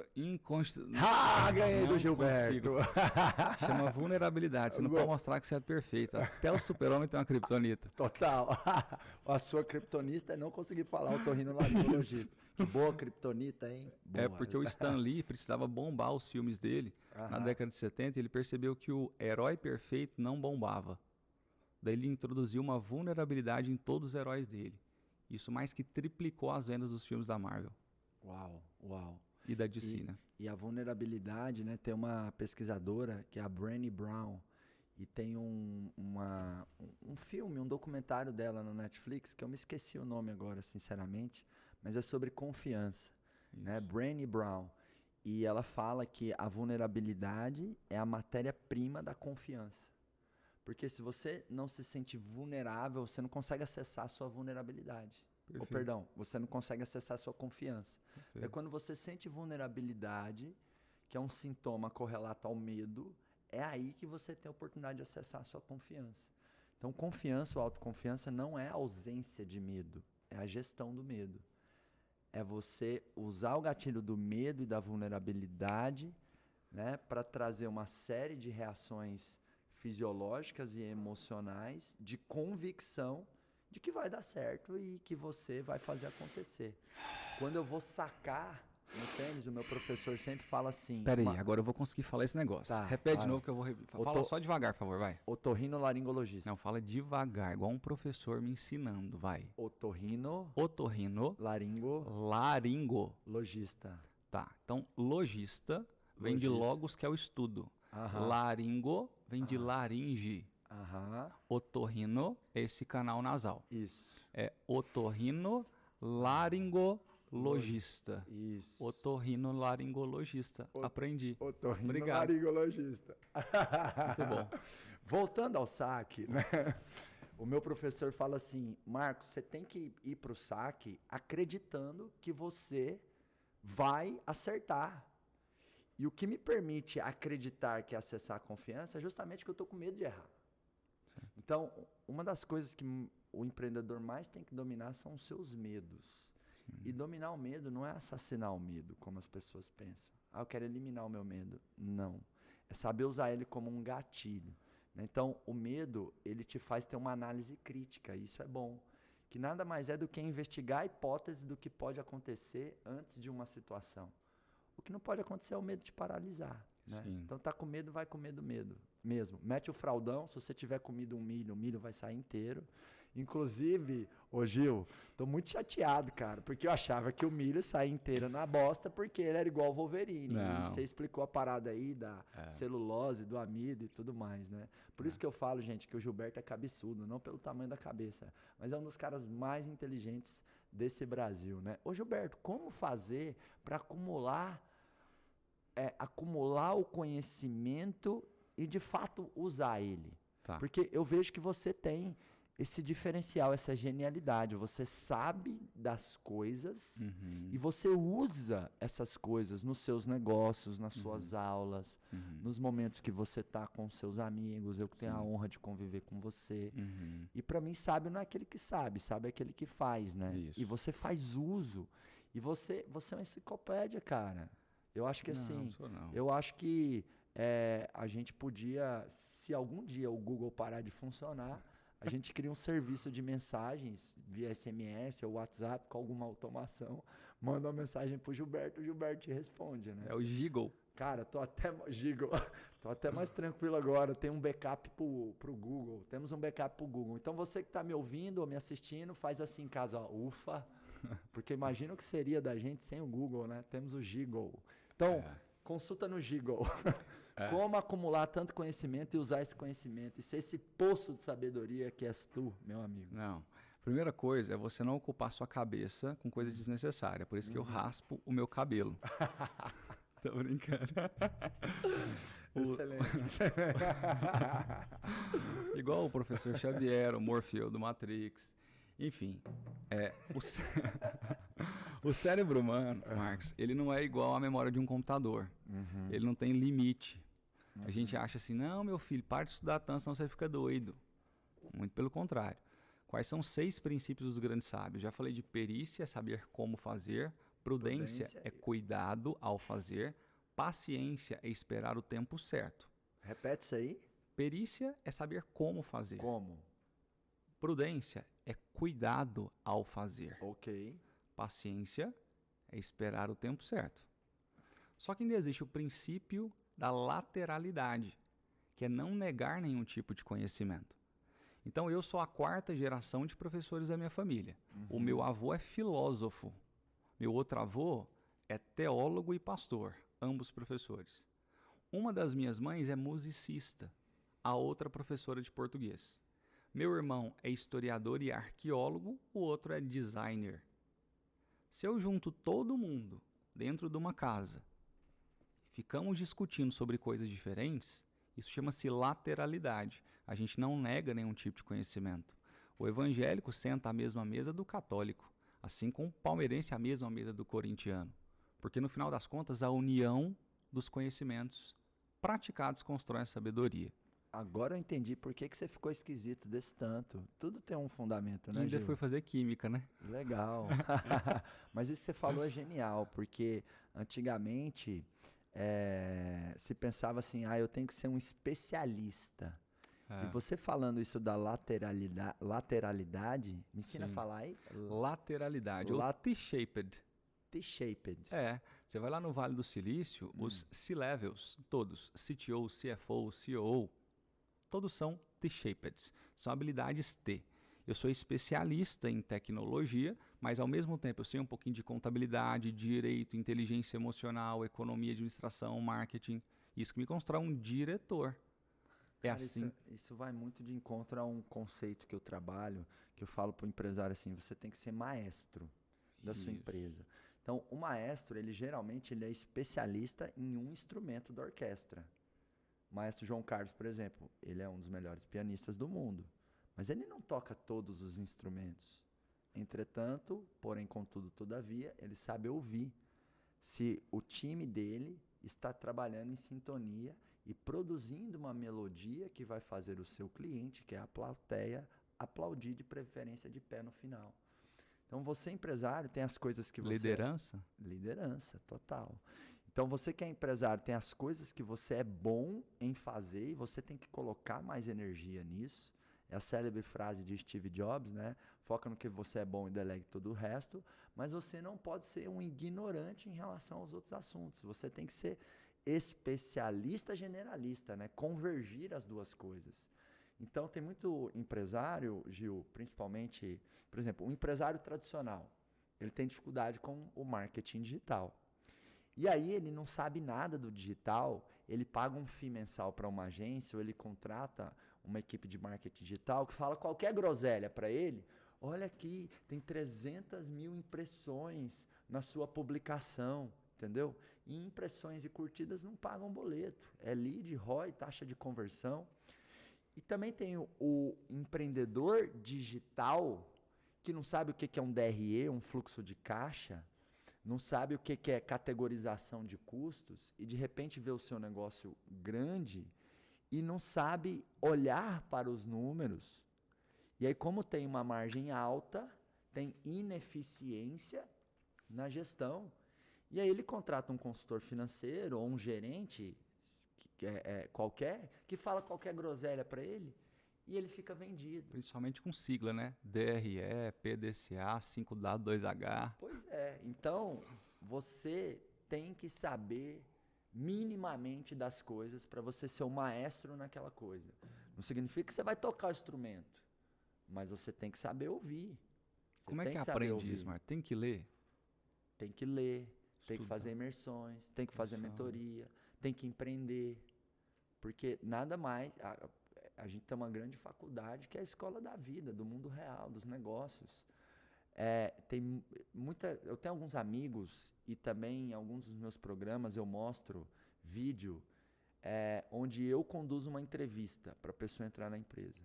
Ganhei do Gilberto. Chama vulnerabilidade. Você não pode mostrar que você é perfeito. Até o super-homem tem uma criptonita. Total. A sua criptonita é não conseguir falar otorrinolaringologista. Que boa criptonita, hein? Boa. É porque o Stan Lee precisava bombar os filmes dele na década de 70 e ele percebeu que o herói perfeito não bombava. Daí ele introduziu uma vulnerabilidade em todos os heróis dele. Isso mais que triplicou as vendas dos filmes da Marvel. Uau. E da DC, né? E a vulnerabilidade, né? Tem uma pesquisadora que é a Brené Brown e tem um filme, um documentário dela no Netflix que eu me esqueci o nome agora, sinceramente. Mas é sobre confiança, né? Brené Brown. E ela fala que a vulnerabilidade é a matéria-prima da confiança. Porque se você não se sente vulnerável, você não consegue acessar a sua vulnerabilidade. Ou, perdão, você não consegue acessar a sua confiança. É quando você sente vulnerabilidade, que é um sintoma correlato ao medo, é aí que você tem a oportunidade de acessar a sua confiança. Então, confiança ou autoconfiança não é a ausência de medo, é a gestão do medo. É você usar o gatilho do medo e da vulnerabilidade, né, para trazer uma série de reações fisiológicas e emocionais de convicção de que vai dar certo e que você vai fazer acontecer. Quando eu vou sacar no tênis, o meu professor sempre fala assim... Peraí, agora eu vou conseguir falar esse negócio. Tá, repete de novo que eu vou... Fala só devagar, por favor, vai. Otorrinolaringologista. Não, fala devagar, igual um professor me ensinando, vai. Otorrino... Laringologista. Tá, então logista vem de logos, que é o estudo. Laringo vem de laringe. Otorrino é esse canal nasal. Isso. É otorrinolaringologista. Isso. Otorrinolaringologista. Aprendi. Otorrinolaringologista. Muito bom. Voltando ao saque, né? O meu professor fala assim, Marcos, você tem que ir para o saque acreditando que você vai acertar. E o que me permite acreditar que é acessar a confiança é justamente que eu estou com medo de errar. Sim. Então, uma das coisas que o empreendedor mais tem que dominar são os seus medos. Sim. E dominar o medo não é assassinar o medo, como as pessoas pensam. Eu quero eliminar o meu medo. Não. É saber usar ele como um gatilho. Então, o medo, ele te faz ter uma análise crítica. Isso é bom. Que nada mais é do que investigar a hipótese do que pode acontecer antes de uma situação. O que não pode acontecer é o medo de paralisar. Né? Então, tá com medo, vai com medo mesmo. Mete o fraldão, se você tiver comido um milho vai sair inteiro. Inclusive, ô Gil, tô muito chateado, cara, porque eu achava que o milho saía inteiro na bosta porque ele era igual ao Wolverine. E você explicou a parada aí da celulose, do amido e tudo mais, né? Por isso que eu falo, gente, que o Gilberto é cabeçudo, não pelo tamanho da cabeça, mas é um dos caras mais inteligentes desse Brasil, né? Ô Gilberto, como fazer para acumular o conhecimento e de fato usar ele? Porque eu vejo que você tem esse diferencial, essa genialidade. Você sabe das coisas e você usa essas coisas nos seus negócios, nas suas aulas, nos momentos que você está com seus amigos. Eu que tenho a honra de conviver com você. E para mim, sábio não é aquele que sabe é aquele que faz, né? Isso. E você faz uso. E você é uma enciclopédia, cara. Eu acho que eu acho que a gente podia, se algum dia o Google parar de funcionar, a gente cria um serviço de mensagens via SMS ou WhatsApp com alguma automação, manda uma mensagem pro Gilberto, o Gilberto te responde, né? É o Giggle. Cara, Gigo, tô até mais tranquilo agora. Tem um backup pro Google. Temos um backup pro Google. Então você que tá me ouvindo ou me assistindo, faz assim em casa, ó, ufa. Porque imagina o que seria da gente sem o Google, né? Temos o Gigo. Então, consulta no Gigo. Como acumular tanto conhecimento e usar esse conhecimento. E ser esse poço de sabedoria que és tu, meu amigo. Não. Primeira coisa é você não ocupar sua cabeça com coisa desnecessária. Por isso que eu raspo o meu cabelo. Tô brincando. Excelente. Igual o professor Xavier, o Morfeu do Matrix. Enfim, o cérebro humano, Marcos, ele não é igual à memória de um computador. Ele não tem limite. A gente acha assim, não, meu filho, para de estudar tanto, senão você fica doido. Muito pelo contrário. Quais são 6 princípios dos grandes sábios? Já falei de perícia, saber como fazer. Prudência é cuidado ao fazer. Paciência é esperar o tempo certo. Repete isso aí. Perícia é saber como fazer. Como? Prudência é cuidado ao fazer. Ok. Paciência é esperar o tempo certo. Só que ainda existe o princípio da lateralidade, que é não negar nenhum tipo de conhecimento. Então eu sou a 4ª geração de professores da minha família. O meu avô é filósofo. Meu outro avô é teólogo e pastor, ambos professores. Uma das minhas mães é musicista, a outra professora de português. Meu irmão é historiador e arqueólogo, o outro é designer. Se eu junto todo mundo dentro de uma casa, ficamos discutindo sobre coisas diferentes, isso chama-se lateralidade. A gente não nega nenhum tipo de conhecimento. O evangélico senta à mesma mesa do católico, assim como o palmeirense à mesma mesa do corintiano. Porque no final das contas, a união dos conhecimentos praticados constrói a sabedoria. Agora eu entendi por que você ficou esquisito desse tanto. Tudo tem um fundamento, né, Ainda Gil? fui fazer química, né? Legal. Mas isso que você falou é genial, porque antigamente se pensava assim, eu tenho que ser um especialista. E você falando isso da lateralidade, me ensina a falar aí? Lateralidade, ou T-shaped. T-shaped. Você vai lá no Vale do Silício, os C-levels, todos, CTO, CFO, COO, todos são T-shaped, são habilidades T. Eu sou especialista em tecnologia, mas ao mesmo tempo eu sei um pouquinho de contabilidade, direito, inteligência emocional, economia, administração, marketing. Isso que me constrói um diretor. Cara, assim. Isso vai muito de encontro a um conceito que eu trabalho, que eu falo para o empresário assim, você tem que ser maestro da sua empresa. Então, o maestro, ele geralmente é especialista em um instrumento da orquestra. O maestro João Carlos, por exemplo, ele é um dos melhores pianistas do mundo, mas ele não toca todos os instrumentos. Entretanto, porém, contudo, todavia, ele sabe ouvir se o time dele está trabalhando em sintonia e produzindo uma melodia que vai fazer o seu cliente, que é a plateia, aplaudir de preferência de pé no final. Então, você empresário tem as coisas que você... Liderança? Liderança, total. Então, você que é empresário tem as coisas que você é bom em fazer e você tem que colocar mais energia nisso. É a célebre frase de Steve Jobs, né? Foca no que você é bom e delegue todo o resto, mas você não pode ser um ignorante em relação aos outros assuntos. Você tem que ser especialista generalista, né? Convergir as duas coisas. Então, tem muito empresário, Gil, principalmente, por exemplo, um empresário tradicional, ele tem dificuldade com o marketing digital. E aí ele não sabe nada do digital, ele paga um FII mensal para uma agência, ou ele contrata uma equipe de marketing digital que fala qualquer groselha para ele. Olha aqui, tem 300 mil impressões na sua publicação, entendeu? E impressões e curtidas não pagam boleto. É lead, ROI, taxa de conversão. E também tem o empreendedor digital que não sabe o que é um DRE, um fluxo de caixa, não sabe o que é categorização de custos e de repente vê o seu negócio grande e não sabe olhar para os números. E aí, como tem uma margem alta, tem ineficiência na gestão. E aí ele contrata um consultor financeiro ou um gerente qualquer, que fala qualquer groselha para ele e ele fica vendido. Principalmente com sigla, né? DRE, PDCA, 5W2H. Pois é. Então, você tem que saber minimamente das coisas para você ser o maestro naquela coisa. Não significa que você vai tocar o instrumento, mas você tem que saber ouvir. Como é que aprende isso, Marcos? Tem que ler? Tem que ler, tem que Estudar. fazer imersões, tem que fazer mentoria, tem que empreender. Porque nada mais... A gente tem uma grande faculdade que é a escola da vida, do mundo real, dos negócios. Eu tenho alguns amigos e também em alguns dos meus programas eu mostro vídeo onde eu conduzo uma entrevista para a pessoa entrar na empresa.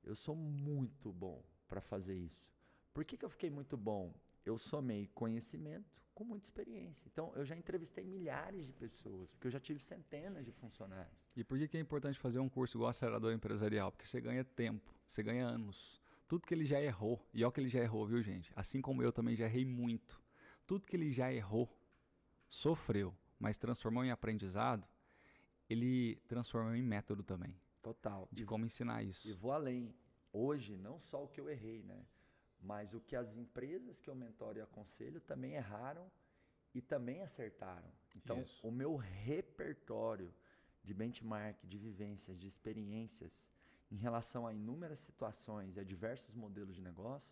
Eu sou muito bom para fazer isso. Por que eu fiquei muito bom? Eu somei conhecimento com muita experiência. Então, eu já entrevistei milhares de pessoas, porque eu já tive centenas de funcionários. E por que é importante fazer um curso igual Acelerador Empresarial? Porque você ganha tempo, você ganha anos. Tudo que ele já errou, e olha o que ele já errou, viu, gente? Assim como eu também já errei muito. Tudo que ele já errou, sofreu, mas transformou em aprendizado, ele transformou em método também. Total. De como ensinar isso. E vou além. Hoje, não só o que eu errei, né? Mas o que as empresas que eu mentoro e aconselho também erraram e também acertaram. Então, o meu repertório de benchmark, de vivências, de experiências em relação a inúmeras situações e a diversos modelos de negócio,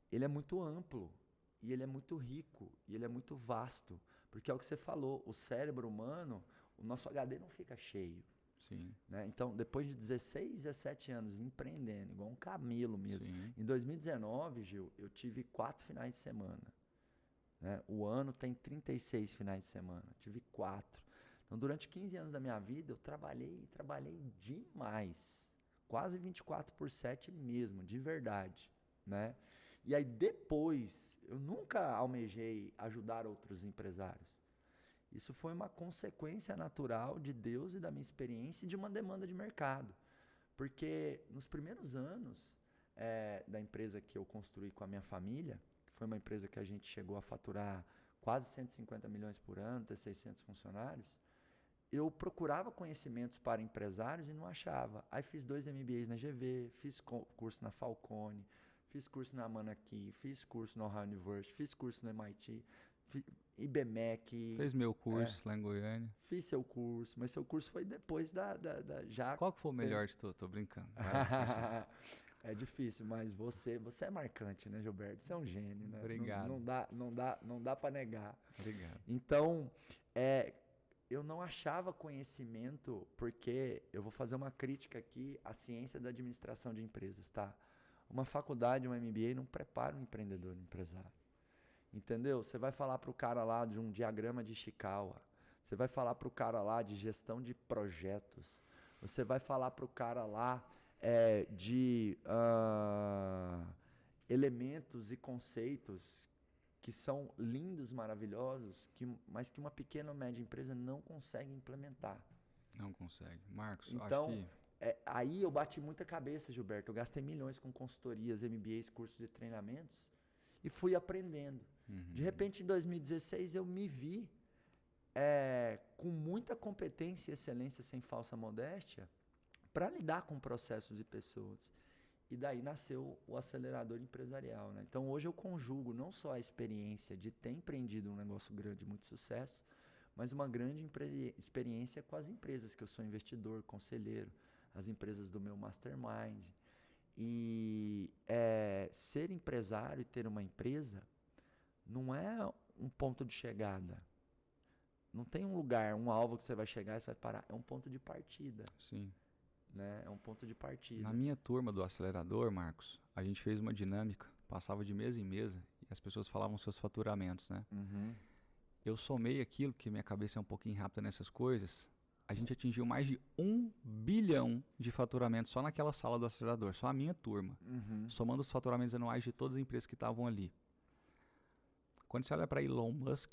ele é muito amplo e ele é muito rico e ele é muito vasto. Porque é o que você falou, o cérebro humano, o nosso HD não fica cheio. Sim. Né? Então, depois de 16, 17 anos empreendendo, igual um camelo mesmo, Sim. em 2019, Gil, eu tive 4 finais de semana. Né? O ano tem 36 finais de semana, tive 4. Então, durante 15 anos da minha vida, eu trabalhei demais. Quase 24/7 mesmo, de verdade. Né? E aí, depois, eu nunca almejei ajudar outros empresários. Isso foi uma consequência natural de Deus e da minha experiência e de uma demanda de mercado. Porque nos primeiros anos da empresa que eu construí com a minha família, que foi uma empresa que a gente chegou a faturar quase 150 milhões por ano, ter 600 funcionários, eu procurava conhecimentos para empresários e não achava. Aí fiz 2 MBAs na GV, fiz curso na Falcone, fiz curso na Manaki, fiz curso no Ohio University, fiz curso no MIT, IBMEC. Fez meu curso lá em Goiânia. Fiz seu curso, mas seu curso foi depois já. Qual que foi o melhor de tudo? Tô brincando. É difícil, mas você é marcante, né, Gilberto? Você é um gênio, né? Obrigado. Não dá para negar. Obrigado. Então, eu não achava conhecimento, porque eu vou fazer uma crítica aqui à ciência da administração de empresas, tá? Uma faculdade, um MBA não prepara um empreendedor, um empresário. Entendeu? Você vai falar para o cara lá de um diagrama de Ishikawa. Você vai falar para o cara lá de gestão de projetos. Você vai falar para o cara lá de elementos e conceitos que são lindos, maravilhosos, mas que uma pequena ou média empresa não consegue implementar. Não consegue. Marcos, então, acho que... aí eu bati muita cabeça, Gilberto. Eu gastei milhões com consultorias, MBAs, cursos de treinamentos e fui aprendendo. De repente, em 2016, eu me vi com muita competência e excelência, sem falsa modéstia, para lidar com processos e pessoas. E daí nasceu o acelerador empresarial. Né? Então, hoje eu conjugo não só a experiência de ter empreendido um negócio grande, muito sucesso, mas uma grande experiência com as empresas, que eu sou investidor, conselheiro, as empresas do meu mastermind. E ser empresário e ter uma empresa não é um ponto de chegada. Não tem um lugar, um alvo que você vai chegar e você vai parar. É um ponto de partida. Sim. Né? É um ponto de partida. Na minha turma do acelerador, Marcos, a gente fez uma dinâmica, passava de mesa em mesa e as pessoas falavam seus faturamentos, né? Eu somei aquilo, porque minha cabeça é um pouquinho rápida nessas coisas. A gente atingiu mais de 1 bilhão de faturamento só naquela sala do acelerador, só a minha turma, somando os faturamentos anuais de todas as empresas que estavam ali. Quando você olha para Elon Musk,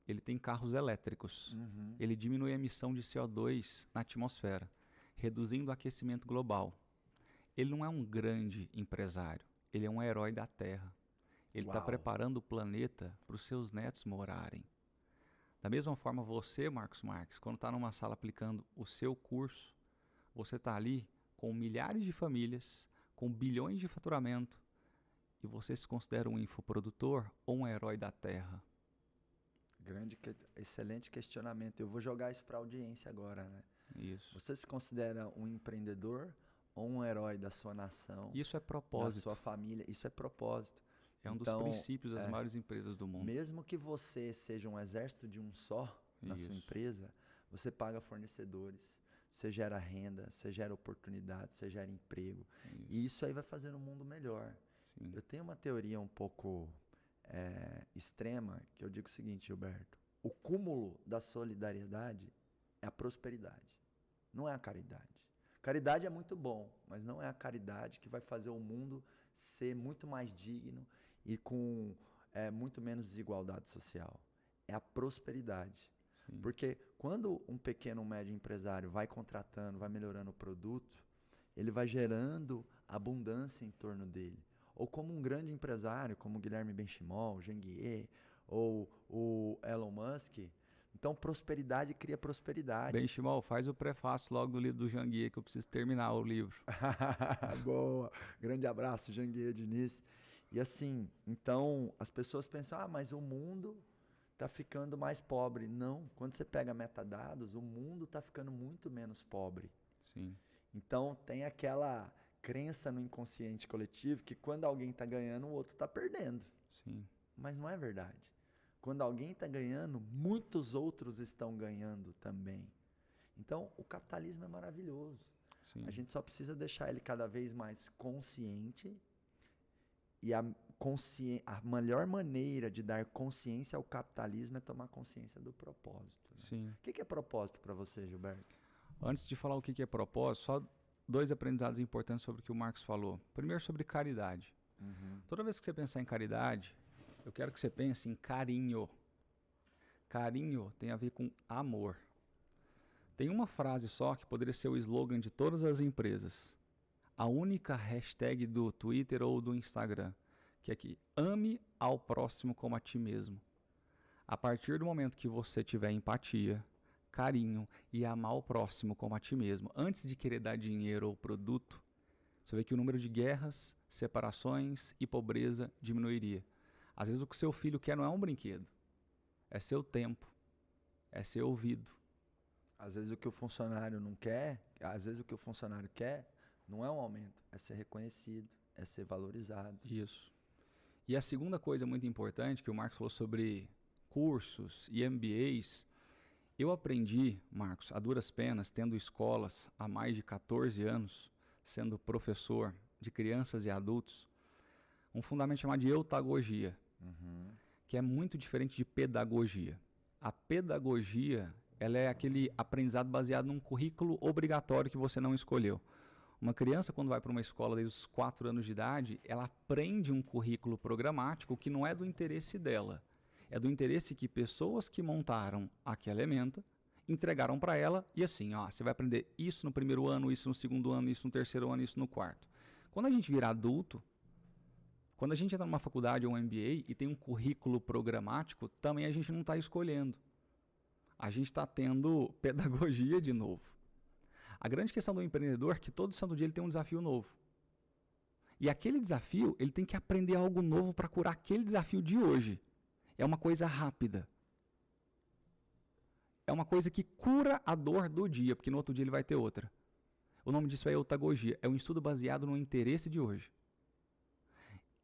ele tem carros elétricos. Ele diminui a emissão de CO2 na atmosfera, reduzindo o aquecimento global. Ele não é um grande empresário, ele é um herói da Terra. Ele está preparando o planeta para os seus netos morarem. Da mesma forma, você, Marcos Marques, quando está numa sala aplicando o seu curso, você está ali com milhares de famílias, com bilhões de faturamento, e você se considera um infoprodutor ou um herói da Terra. Excelente questionamento. Eu vou jogar isso para a audiência agora, né? Isso. Você se considera um empreendedor ou um herói da sua nação? Isso é propósito. Da sua família? Isso é propósito. É um dos princípios das maiores empresas do mundo. Mesmo que você seja um exército de um só na sua empresa, você paga fornecedores, você gera renda, você gera oportunidade, você gera emprego. E isso aí vai fazer um mundo melhor. Sim. Eu tenho uma teoria um pouco extrema que eu digo o seguinte, Gilberto. O cúmulo da solidariedade é a prosperidade, não é a caridade. Caridade é muito bom, mas não é a caridade que vai fazer o mundo ser muito mais digno e com muito menos desigualdade social. É a prosperidade. Sim. Porque quando um pequeno ou médio empresário vai contratando, vai melhorando o produto, ele vai gerando abundância em torno dele. Ou como um grande empresário, como o Guilherme Benchimol, o Janguier, ou o Elon Musk. Então, prosperidade cria prosperidade. Benchimol, faz o prefácio logo do livro do Janguier, que eu preciso terminar o livro. Boa! Grande abraço, Janguier Diniz. E assim, então, as pessoas pensam, mas o mundo está ficando mais pobre. Não, quando você pega metadados, o mundo está ficando muito menos pobre. Sim. Então, tem aquela crença no inconsciente coletivo que quando alguém está ganhando, o outro está perdendo. Sim. Mas não é verdade. Quando alguém está ganhando, muitos outros estão ganhando também. Então, o capitalismo é maravilhoso. Sim. A gente só precisa deixar ele cada vez mais consciente. E a melhor maneira de dar consciência ao capitalismo é tomar consciência do propósito. Né? Sim. O que é propósito para você, Gilberto? Antes de falar o que é propósito, só 2 aprendizados importantes sobre o que o Marcos falou. Primeiro, sobre caridade. Toda vez que você pensar em caridade, eu quero que você pense em carinho. Carinho tem a ver com amor. Tem uma frase só que poderia ser o slogan de todas as empresas. A única hashtag do Twitter ou do Instagram, que é que ame ao próximo como a ti mesmo. A partir do momento que você tiver empatia, carinho e amar o próximo como a ti mesmo, antes de querer dar dinheiro ou produto, você vê que o número de guerras, separações e pobreza diminuiria. Às vezes o que seu filho quer não é um brinquedo, é seu tempo, é ser ouvido. Às vezes o que o funcionário não quer, às vezes o que o funcionário quer não é um aumento, é ser reconhecido, é ser valorizado. Isso. E a segunda coisa muito importante que o Marcos falou sobre cursos e MBAs, eu aprendi, Marcos, a duras penas, tendo escolas há mais de 14 anos, sendo professor de crianças e adultos, um fundamento chamado de eutagogia, que é muito diferente de pedagogia. A pedagogia, ela é aquele aprendizado baseado num currículo obrigatório que você não escolheu. Uma criança, quando vai para uma escola desde os 4 anos de idade, ela aprende um currículo programático que não é do interesse dela. É do interesse que pessoas que montaram aquela ementa entregaram para ela e assim, você vai aprender isso no primeiro ano, isso no segundo ano, isso no terceiro ano, isso no quarto. Quando a gente vira adulto, quando a gente entra numa faculdade ou um MBA e tem um currículo programático, também a gente não está escolhendo. A gente está tendo pedagogia de novo. A grande questão do empreendedor é que todo santo dia ele tem um desafio novo. E aquele desafio, ele tem que aprender algo novo para curar aquele desafio de hoje. É uma coisa rápida. É uma coisa que cura a dor do dia, porque no outro dia ele vai ter outra. O nome disso é eutagogia. É um estudo baseado no interesse de hoje.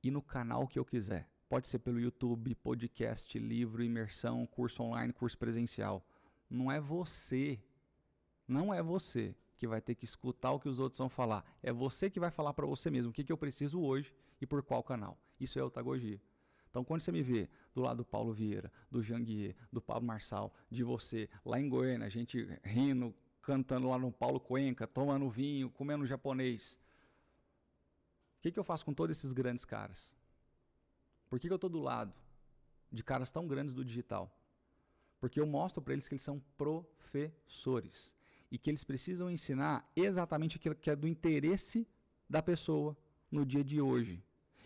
E no canal que eu quiser. Pode ser pelo YouTube, podcast, livro, imersão, curso online, curso presencial. Não é você que vai ter que escutar o que os outros vão falar. É você que vai falar para você mesmo o que eu preciso hoje e por qual canal. Isso é eutagogia. Então, quando você me vê do lado do Paulo Vieira, do Janguier, do Pablo Marçal, de você, lá em Goiânia, a gente rindo, cantando lá no Paulo Cuenca, tomando vinho, comendo japonês. O que eu faço com todos esses grandes caras? Por que eu estou do lado de caras tão grandes do digital? Porque eu mostro para eles que eles são professores e que eles precisam ensinar exatamente aquilo que é do interesse da pessoa no dia de hoje.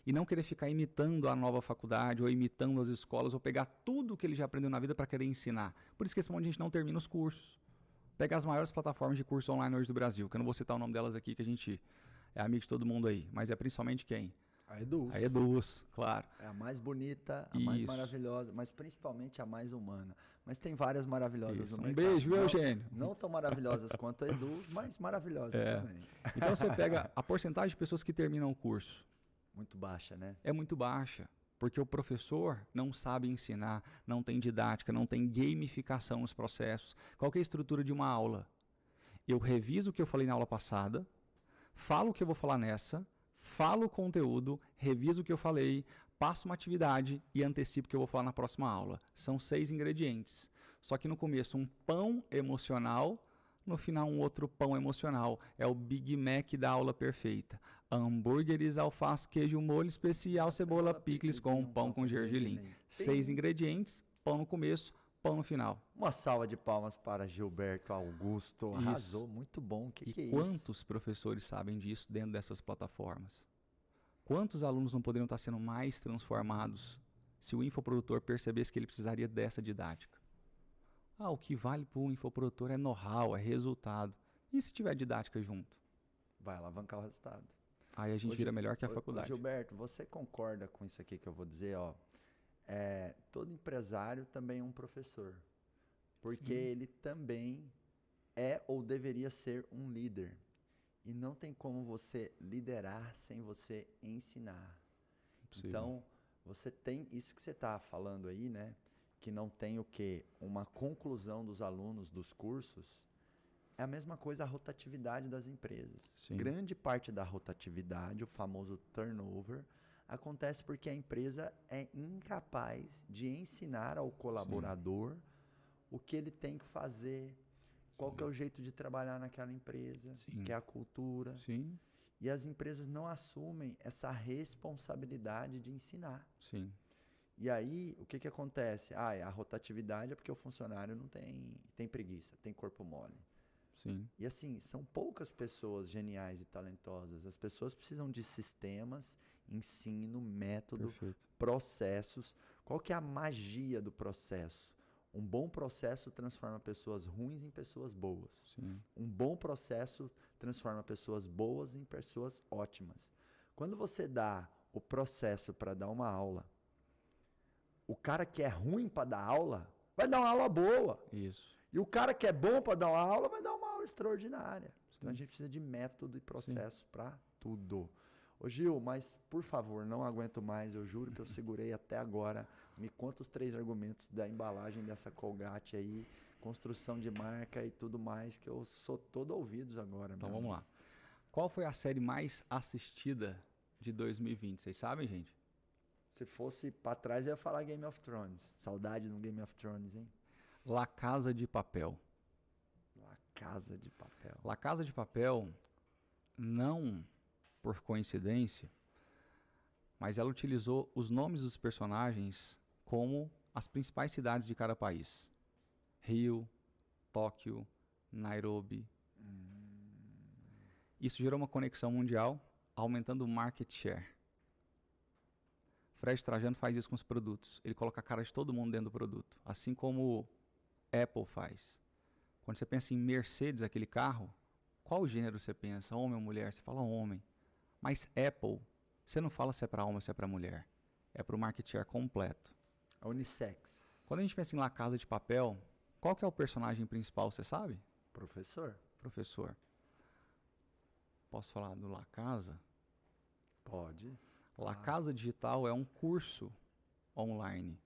E não querer ficar imitando a nova faculdade ou imitando as escolas ou pegar tudo que ele já aprendeu na vida para querer ensinar. Por isso que esse monte de gente não termina os cursos. Pega as maiores plataformas de curso online hoje do Brasil, que eu não vou citar o nome delas aqui, que a gente é amigo de todo mundo aí, mas é principalmente quem? A A Eduz, claro. É a mais bonita, a mais Isso. maravilhosa, mas principalmente a mais humana. Mas tem várias maravilhosas Isso. no Um mercado. beijo, viu, Eugênio? Não tão maravilhosas quanto a Eduz, mas maravilhosas também. Então você pega a porcentagem de pessoas que terminam o curso. Muito baixa, né? É muito baixa, porque o professor não sabe ensinar, não tem didática, não tem gamificação nos processos. Qual que é a estrutura de uma aula? Eu reviso o que eu falei na aula passada, falo o que eu vou falar nessa, falo o conteúdo, reviso o que eu falei, passo uma atividade e antecipo o que eu vou falar na próxima aula. São 6 ingredientes. Só que no começo um pão emocional, no final um outro pão emocional. É o Big Mac da aula perfeita. Hambúrgueres, alface, queijo, molho especial, cebola, picles com pão com gergelim. 6 ingredientes, pão no começo, pão no final. Uma salva de palmas para Gilberto Augusto. Arrasou, muito bom. O que é isso? Quantos professores sabem disso dentro dessas plataformas? Quantos alunos não poderiam estar sendo mais transformados se o infoprodutor percebesse que ele precisaria dessa didática? O que vale para o infoprodutor é know-how, é resultado. E se tiver didática junto? Vai alavancar o resultado. Aí a gente vira melhor que a faculdade. Gilberto, você concorda com isso aqui que eu vou dizer? Todo empresário também é um professor. Porque ele também é ou deveria ser um líder. E não tem como você liderar sem você ensinar. Possível. Então, você tem isso que você está falando aí, né? Que não tem o quê? Uma conclusão dos alunos dos cursos. É a mesma coisa a rotatividade das empresas. Sim. Grande parte da rotatividade, o famoso turnover, acontece porque a empresa é incapaz de ensinar ao colaborador o que ele tem que fazer, qual que é o jeito de trabalhar naquela empresa, que é a cultura. Sim. E as empresas não assumem essa responsabilidade de ensinar. Sim. E aí, o que acontece? A rotatividade é porque o funcionário não tem preguiça, tem corpo mole. Sim. E assim, são poucas pessoas geniais e talentosas. As pessoas precisam de sistemas, ensino, método, Perfeito. processos. Qual que é a magia do processo? Um bom processo transforma pessoas ruins em pessoas boas. Sim. Um bom processo transforma pessoas boas em pessoas ótimas. Quando você dá o processo para dar uma aula, o cara que é ruim para dar aula vai dar uma aula boa. Isso. E o cara que é bom para dar uma aula vai dar uma aula extraordinária. Então a gente precisa de método e processo para tudo. Ô Gil, mas por favor, não aguento mais. Eu juro que eu segurei até agora. Me conta os 3 argumentos da embalagem dessa Colgate aí, construção de marca e tudo mais, que eu sou todo ouvidos agora. Então vamos lá. Qual foi a série mais assistida de 2020? Vocês sabem, gente? Se fosse para trás, eu ia falar Game of Thrones. Saudade do Game of Thrones, hein? La Casa de Papel. La Casa de Papel. La Casa de Papel, não por coincidência, mas ela utilizou os nomes dos personagens como as principais cidades de cada país. Rio, Tóquio, Nairobi. Isso gerou uma conexão mundial, aumentando o market share. Fred Trajano faz isso com os produtos. Ele coloca a cara de todo mundo dentro do produto. Assim como Apple faz. Quando você pensa em Mercedes, aquele carro, qual gênero você pensa? Homem ou mulher? Você fala homem. Mas Apple, você não fala se é para homem ou se é para mulher. É para o market share completo. A unissex. Quando a gente pensa em La Casa de Papel, qual que é o personagem principal, você sabe? Professor. Professor. Posso falar do La Casa? Pode. La Casa Digital é um curso online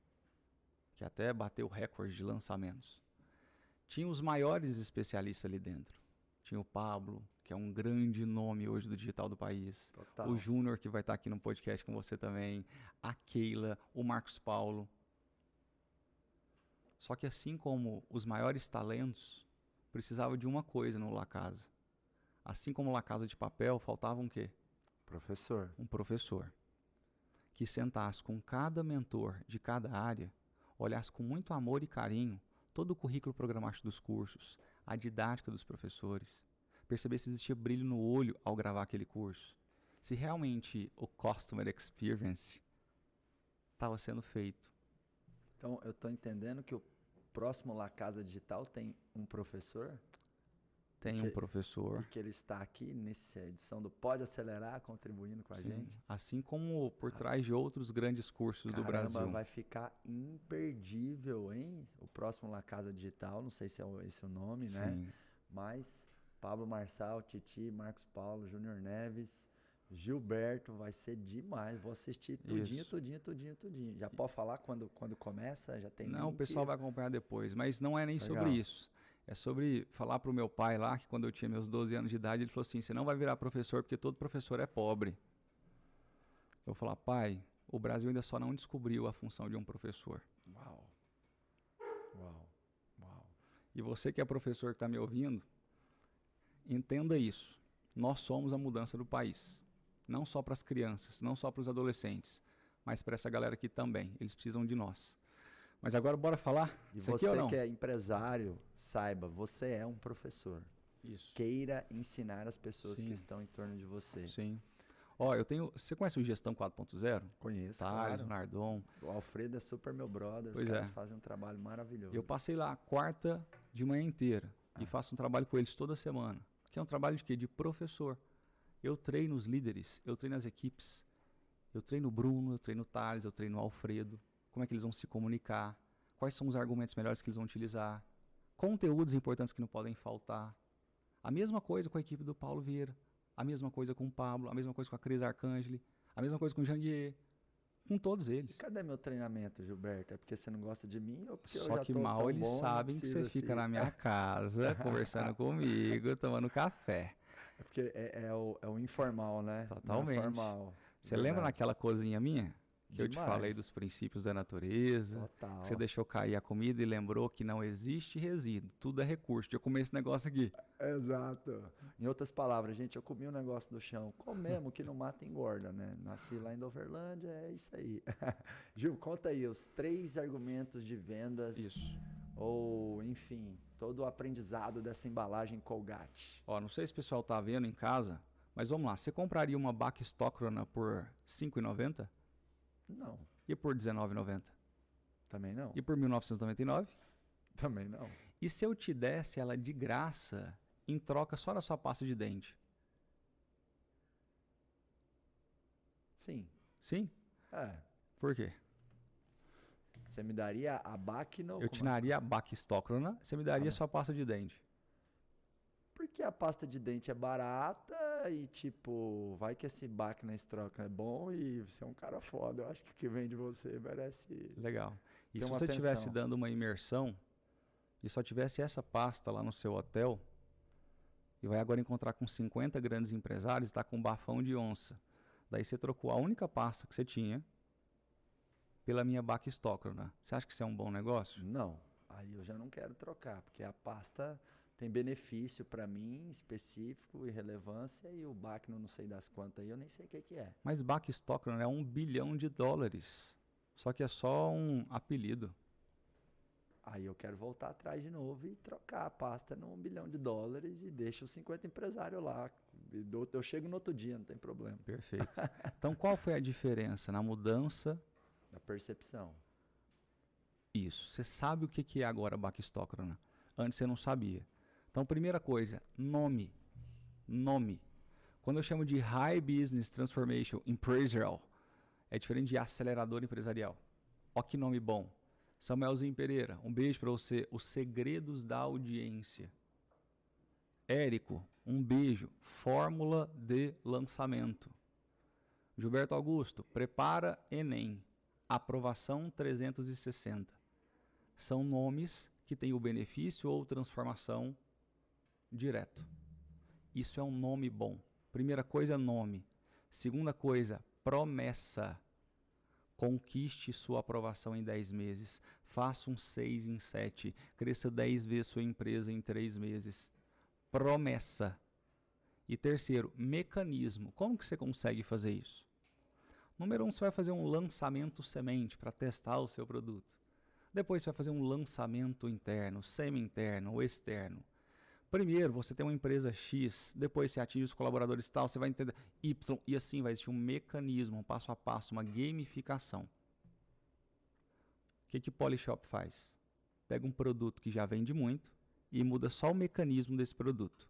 que até bateu recorde de lançamentos. Tinha os maiores especialistas ali dentro. Tinha o Pablo, que é um grande nome hoje do digital do país. Total. O Júnior, que vai estar aqui no podcast com você também. A Keila, o Marcos Paulo. Só que assim como os maiores talentos, precisava de uma coisa no La Casa. Assim como La Casa de Papel, faltava um quê? Professor. Um professor que sentasse com cada mentor de cada área, olhasse com muito amor e carinho todo o currículo programático dos cursos, a didática dos professores, percebesse se existia brilho no olho ao gravar aquele curso, se realmente o customer experience estava sendo feito. Então, eu estou entendendo que o próximo La Casa Digital tem um professor? tem um professor. E que ele está aqui nessa edição do Pode Acelerar, contribuindo com a gente. Assim como por trás de outros grandes cursos do Brasil. Vai ficar imperdível, hein? O próximo La Casa Digital, não sei se é esse o nome, né? Sim. Mas Pablo Marçal, Titi, Marcos Paulo, Júnior Neves, Gilberto, vai ser demais. Vou assistir tudinho. Já pode falar quando começa? Já tem Não, link? o pessoal vai acompanhar depois, mas não é nem Legal. sobre isso. É sobre falar pro meu pai lá, que quando eu tinha meus 12 anos de idade, ele falou assim, você não vai virar professor porque todo professor é pobre. Eu vou falar, pai, o Brasil ainda só não descobriu a função de um professor. Uau. E você que é professor que está me ouvindo, entenda isso. Nós somos a mudança do país. Não só para as crianças, não só para os adolescentes, mas para essa galera aqui também. Eles precisam de nós. Mas agora bora falar? E Isso você aqui ou não? que é empresário, saiba, você é um professor. Isso. Queira ensinar as pessoas Sim. que estão em torno de você. Sim. Ó, você conhece o Gestão 4.0? Conheço, Thales, claro. o Nardon. O Alfredo é super meu brother, Pois os caras é. fazem um trabalho maravilhoso. Eu passei lá quarta de manhã inteira e faço um trabalho com eles toda semana. Que é um trabalho de quê? De professor. Eu treino os líderes, eu treino as equipes. Eu treino o Bruno, eu treino o Thales, eu treino o Alfredo. Como é que eles vão se comunicar? Quais são os argumentos melhores que eles vão utilizar? Conteúdos importantes que não podem faltar. A mesma coisa com a equipe do Paulo Vieira. A mesma coisa com o Pablo, a mesma coisa com a Cris Arcangeli, a mesma coisa com o Janguier, com todos eles. E cadê meu treinamento, Gilberto? É porque você não gosta de mim ou porque eu Só já que tô mal tão eles bom, sabem não que você precisa fica assim? na minha casa, conversando comigo, tomando café. É porque é o informal, né? Totalmente. Não é formal. Você lembra Verdade. naquela cozinha minha? Que eu te Demais. falei dos princípios da natureza. Total. Que você deixou cair a comida e lembrou que não existe resíduo. Tudo é recurso. Deixa eu comer esse negócio aqui. Exato. Em outras palavras, gente, eu comi um negócio do chão. Comemos, que não mata engorda, né? Nasci lá em Doverlândia, é isso aí. Gil, conta aí os 3 argumentos de vendas. Isso. Ou, enfim, todo o aprendizado dessa embalagem Colgate. Ó, não sei se o pessoal tá vendo em casa, mas vamos lá. Você compraria uma Bach Stockrona por R$ 5,90? Não, E por R$ 19,90? também não. E por R$ 1.999? Também não. E se eu te desse ela de graça em troca só da sua pasta de dente? Sim. Sim? É. Por quê? Você me daria a Bacno? Eu te daria a Bach Stockrona, você me daria sua pasta de dente. Porque a pasta de dente é barata e, tipo, vai que esse Bacno Stockrona é bom e você é um cara foda. Eu acho que o que vem de você merece... Legal. E Tem se uma você estivesse atenção. dando uma imersão e só tivesse essa pasta lá no seu hotel e vai agora encontrar com 50 grandes empresários e está com um bafão de onça. Daí você trocou a única pasta que você tinha pela minha Bach Stockrona. Você acha que isso é um bom negócio? Não. Aí eu já não quero trocar, porque a pasta tem benefício para mim específico e relevância e o Bacno não sei das quantas aí, eu nem sei o que é. Mas Bach Stockrona é $1 bilhão. Só que é só um apelido. Aí eu quero voltar atrás de novo e trocar a pasta no $1 bilhão e deixo os 50 empresários lá. Eu chego no outro dia, não tem problema. Perfeito. Então qual foi a diferença na mudança? A percepção. Isso. Você sabe o que é agora Bach Stockrona. Antes você não sabia. Então, primeira coisa, nome. Nome. Quando eu chamo de High Business Transformation Empresarial, é diferente de acelerador empresarial. Ó que nome bom. Samuelzinho Pereira, um beijo para você. Os segredos da audiência. Érico, um beijo. Fórmula de lançamento. Gilberto Augusto, prepara Enem. Aprovação 360. São nomes que têm o benefício ou transformação direto. Isso é um nome bom. Primeira coisa, nome. Segunda coisa, promessa. Conquiste sua aprovação em 10 meses. Faça um 6 em 7. Cresça 10 vezes sua empresa em 3 meses. Promessa. E terceiro, mecanismo. Como que você consegue fazer isso? Número 1, você vai fazer um lançamento semente para testar o seu produto. Depois você vai fazer um lançamento interno, semi-interno ou externo. Primeiro, você tem uma empresa X, depois você atinge os colaboradores tal, você vai entender Y, e assim vai existir um mecanismo, um passo a passo, uma gamificação. O que o Polishop faz? Pega um produto que já vende muito e muda só o mecanismo desse produto.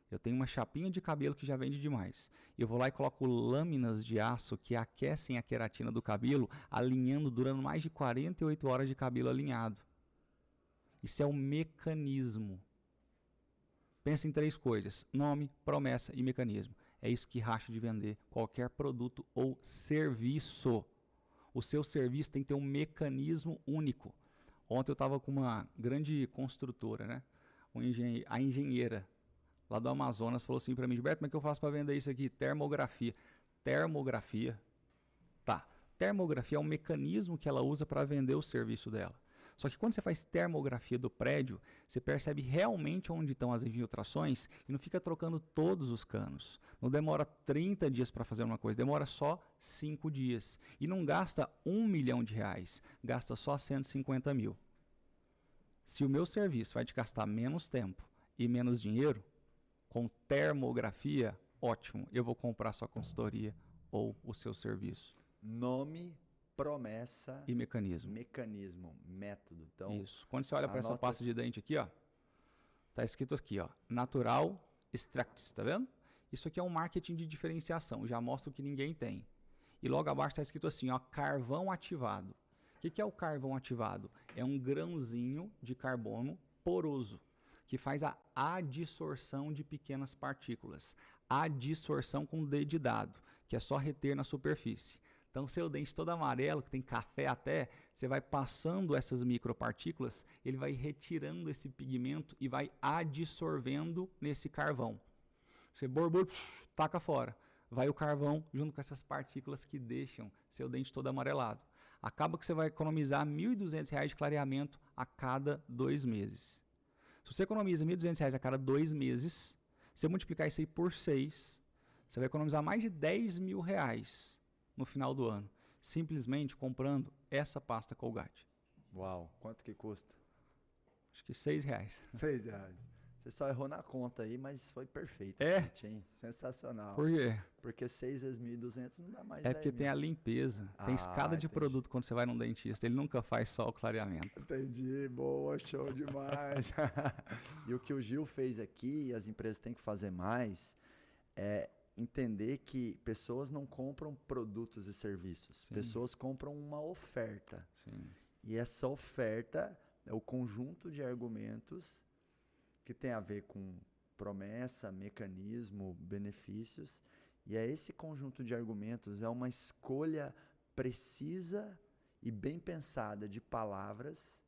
Eu tenho uma chapinha de cabelo que já vende demais. Eu vou lá e coloco lâminas de aço que aquecem a queratina do cabelo, alinhando, durando mais de 48 horas de cabelo alinhado. Isso é o mecanismo. Pensa em 3 coisas: nome, promessa e mecanismo. É isso que racha de vender qualquer produto ou serviço. O seu serviço tem que ter um mecanismo único. Ontem eu estava com uma grande construtora, né? A engenheira lá do Amazonas falou assim para mim: Gilberto, como é que eu faço para vender isso aqui? Termografia. Termografia? Tá. Termografia é um mecanismo que ela usa para vender o serviço dela. Só que quando você faz termografia do prédio, você percebe realmente onde estão as infiltrações e não fica trocando todos os canos. Não demora 30 dias para fazer uma coisa, demora só 5 dias. E não gasta R$1 milhão, gasta só 150 mil. Se o meu serviço vai te gastar menos tempo e menos dinheiro, com termografia, ótimo, eu vou comprar sua consultoria ou o seu serviço. Nome, promessa e mecanismo. Método. Então, isso. Quando você olha para essa pasta de dente aqui, ó, tá escrito aqui, ó, Natural Extracts, tá vendo? Isso aqui é um marketing de diferenciação, já mostra o que ninguém tem. E logo abaixo está escrito assim, ó, carvão ativado. O que é o carvão ativado? É um grãozinho de carbono poroso, que faz a adsorção de pequenas partículas. Adsorção com D de dado, que é só reter na superfície. Então, seu dente todo amarelo, que tem café até, você vai passando essas micropartículas, ele vai retirando esse pigmento e vai adsorvendo nesse carvão. Você borbulha, taca fora. Vai o carvão junto com essas partículas que deixam seu dente todo amarelado. Acaba que você vai economizar R$ 1.200 de clareamento a cada 2 meses. Se você economiza R$ 1.200 a cada 2 meses, se você multiplicar isso aí por 6, você vai economizar mais de R$10 mil no final do ano, simplesmente comprando essa pasta Colgate. Uau, quanto que custa? Acho que R$6. R$6. Você só errou na conta aí, mas foi perfeito. É? Hein? Sensacional. Por quê? Porque 6 vezes 1.200 não dá mais de É porque tem a limpeza, tem escada de produto quando você vai num dentista, ele nunca faz só o clareamento. Entendi, boa, show demais. E o que o Gil fez aqui, e as empresas têm que fazer mais, é entender que pessoas não compram produtos e serviços. Sim. Pessoas compram uma oferta. Sim. E essa oferta é o conjunto de argumentos que tem a ver com promessa, mecanismo, benefícios. E é esse conjunto de argumentos, é uma escolha precisa e bem pensada de palavras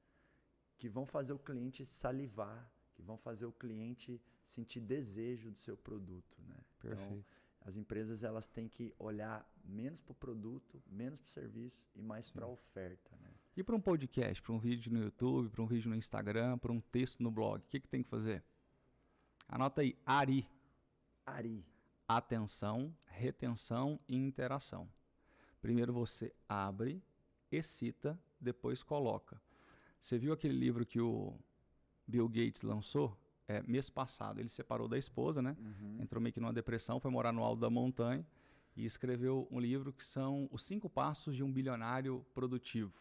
que vão fazer o cliente salivar, que vão fazer o cliente sentir desejo do seu produto, né? Perfeito. Então, as empresas elas têm que olhar menos para o produto, menos para o serviço e mais para a oferta, né? E para um podcast, para um vídeo no YouTube, para um vídeo no Instagram, para um texto no blog, o que tem que fazer? Anota aí, ARI. ARI. Atenção, retenção e interação. Primeiro você abre, excita, depois coloca. Você viu aquele livro que o Bill Gates lançou? Mês passado. Ele se separou da esposa, né? Uhum. Entrou meio que numa depressão, foi morar no alto da montanha e escreveu um livro que são os 5 passos de um bilionário produtivo.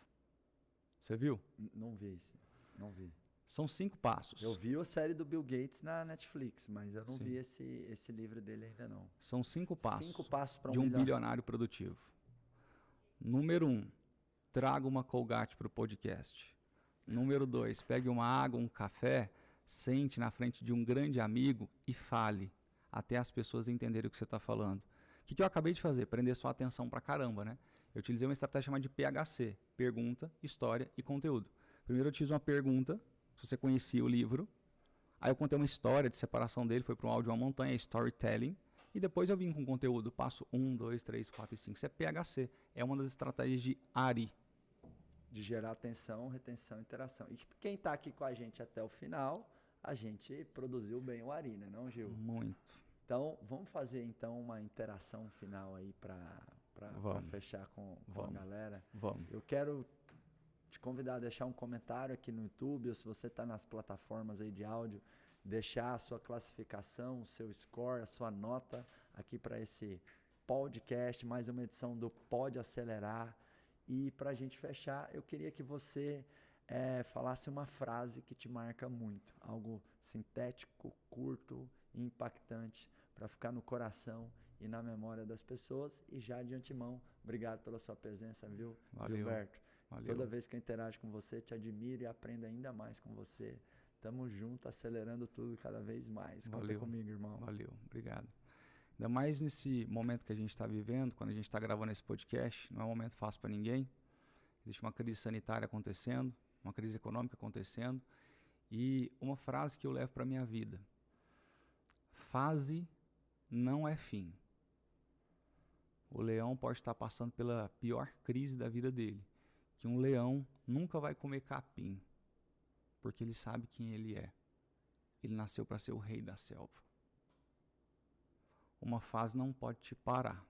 Você viu? Não vi esse. Não vi. São 5 passos. Eu vi a série do Bill Gates na Netflix, mas eu não vi esse livro dele ainda não. São 5 passos. 5 passos para de um bilionário produtivo. Número 1, traga uma Colgate para o podcast. Número 2, pegue uma água, um café, sente na frente de um grande amigo e fale, até as pessoas entenderem o que você está falando. O que eu acabei de fazer? Prender sua atenção pra caramba, né? Eu utilizei uma estratégia chamada de PHC, pergunta, história e conteúdo. Primeiro eu utilizo uma pergunta, se você conhecia o livro, aí eu contei uma história de separação dele, foi para um áudio de uma montanha, storytelling, e depois eu vim com conteúdo, passo 1, 2, 3, 4 e 5. Isso é PHC, é uma das estratégias de ARI. De gerar atenção, retenção e interação. E quem está aqui com a gente até o final, a gente produziu bem o ARI, né, não, Gil? Muito. Então, vamos fazer então uma interação final aí para fechar com a galera. Vamos. Eu quero te convidar a deixar um comentário aqui no YouTube, ou se você está nas plataformas aí de áudio, deixar a sua classificação, o seu score, a sua nota aqui para esse podcast, mais uma edição do Pode Acelerar. E para a gente fechar, eu queria que você falasse uma frase que te marca muito, algo sintético, curto e impactante para ficar no coração e na memória das pessoas. E já de antemão, obrigado pela sua presença, viu, Valeu. Gilberto? Valeu. Toda vez que eu interajo com você, te admiro e aprendo ainda mais com você. Tamo junto, acelerando tudo cada vez mais. Conta comigo, irmão. Valeu, obrigado. Ainda mais nesse momento que a gente está vivendo, quando a gente está gravando esse podcast, não é um momento fácil para ninguém. Existe uma crise sanitária acontecendo, uma crise econômica acontecendo. E uma frase que eu levo para a minha vida: fase não é fim. O leão pode estar passando pela pior crise da vida dele, que um leão nunca vai comer capim, porque ele sabe quem ele é. Ele nasceu para ser o rei da selva. Uma fase não pode te parar.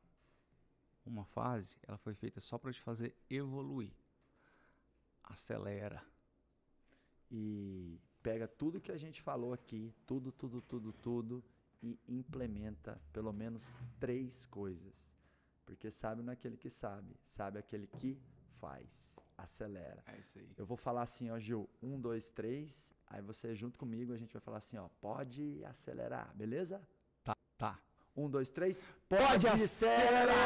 Uma fase, ela foi feita só para te fazer evoluir. Acelera. E pega tudo que a gente falou aqui, tudo, e implementa pelo menos 3 coisas. Porque sabe não é aquele que sabe aquele que faz. Acelera. É isso aí. Eu vou falar assim, ó, Gil, 1, 2, 3, aí você junto comigo, a gente vai falar assim, ó, pode acelerar, beleza? Tá. 1, 2, 3, Pode acelerar!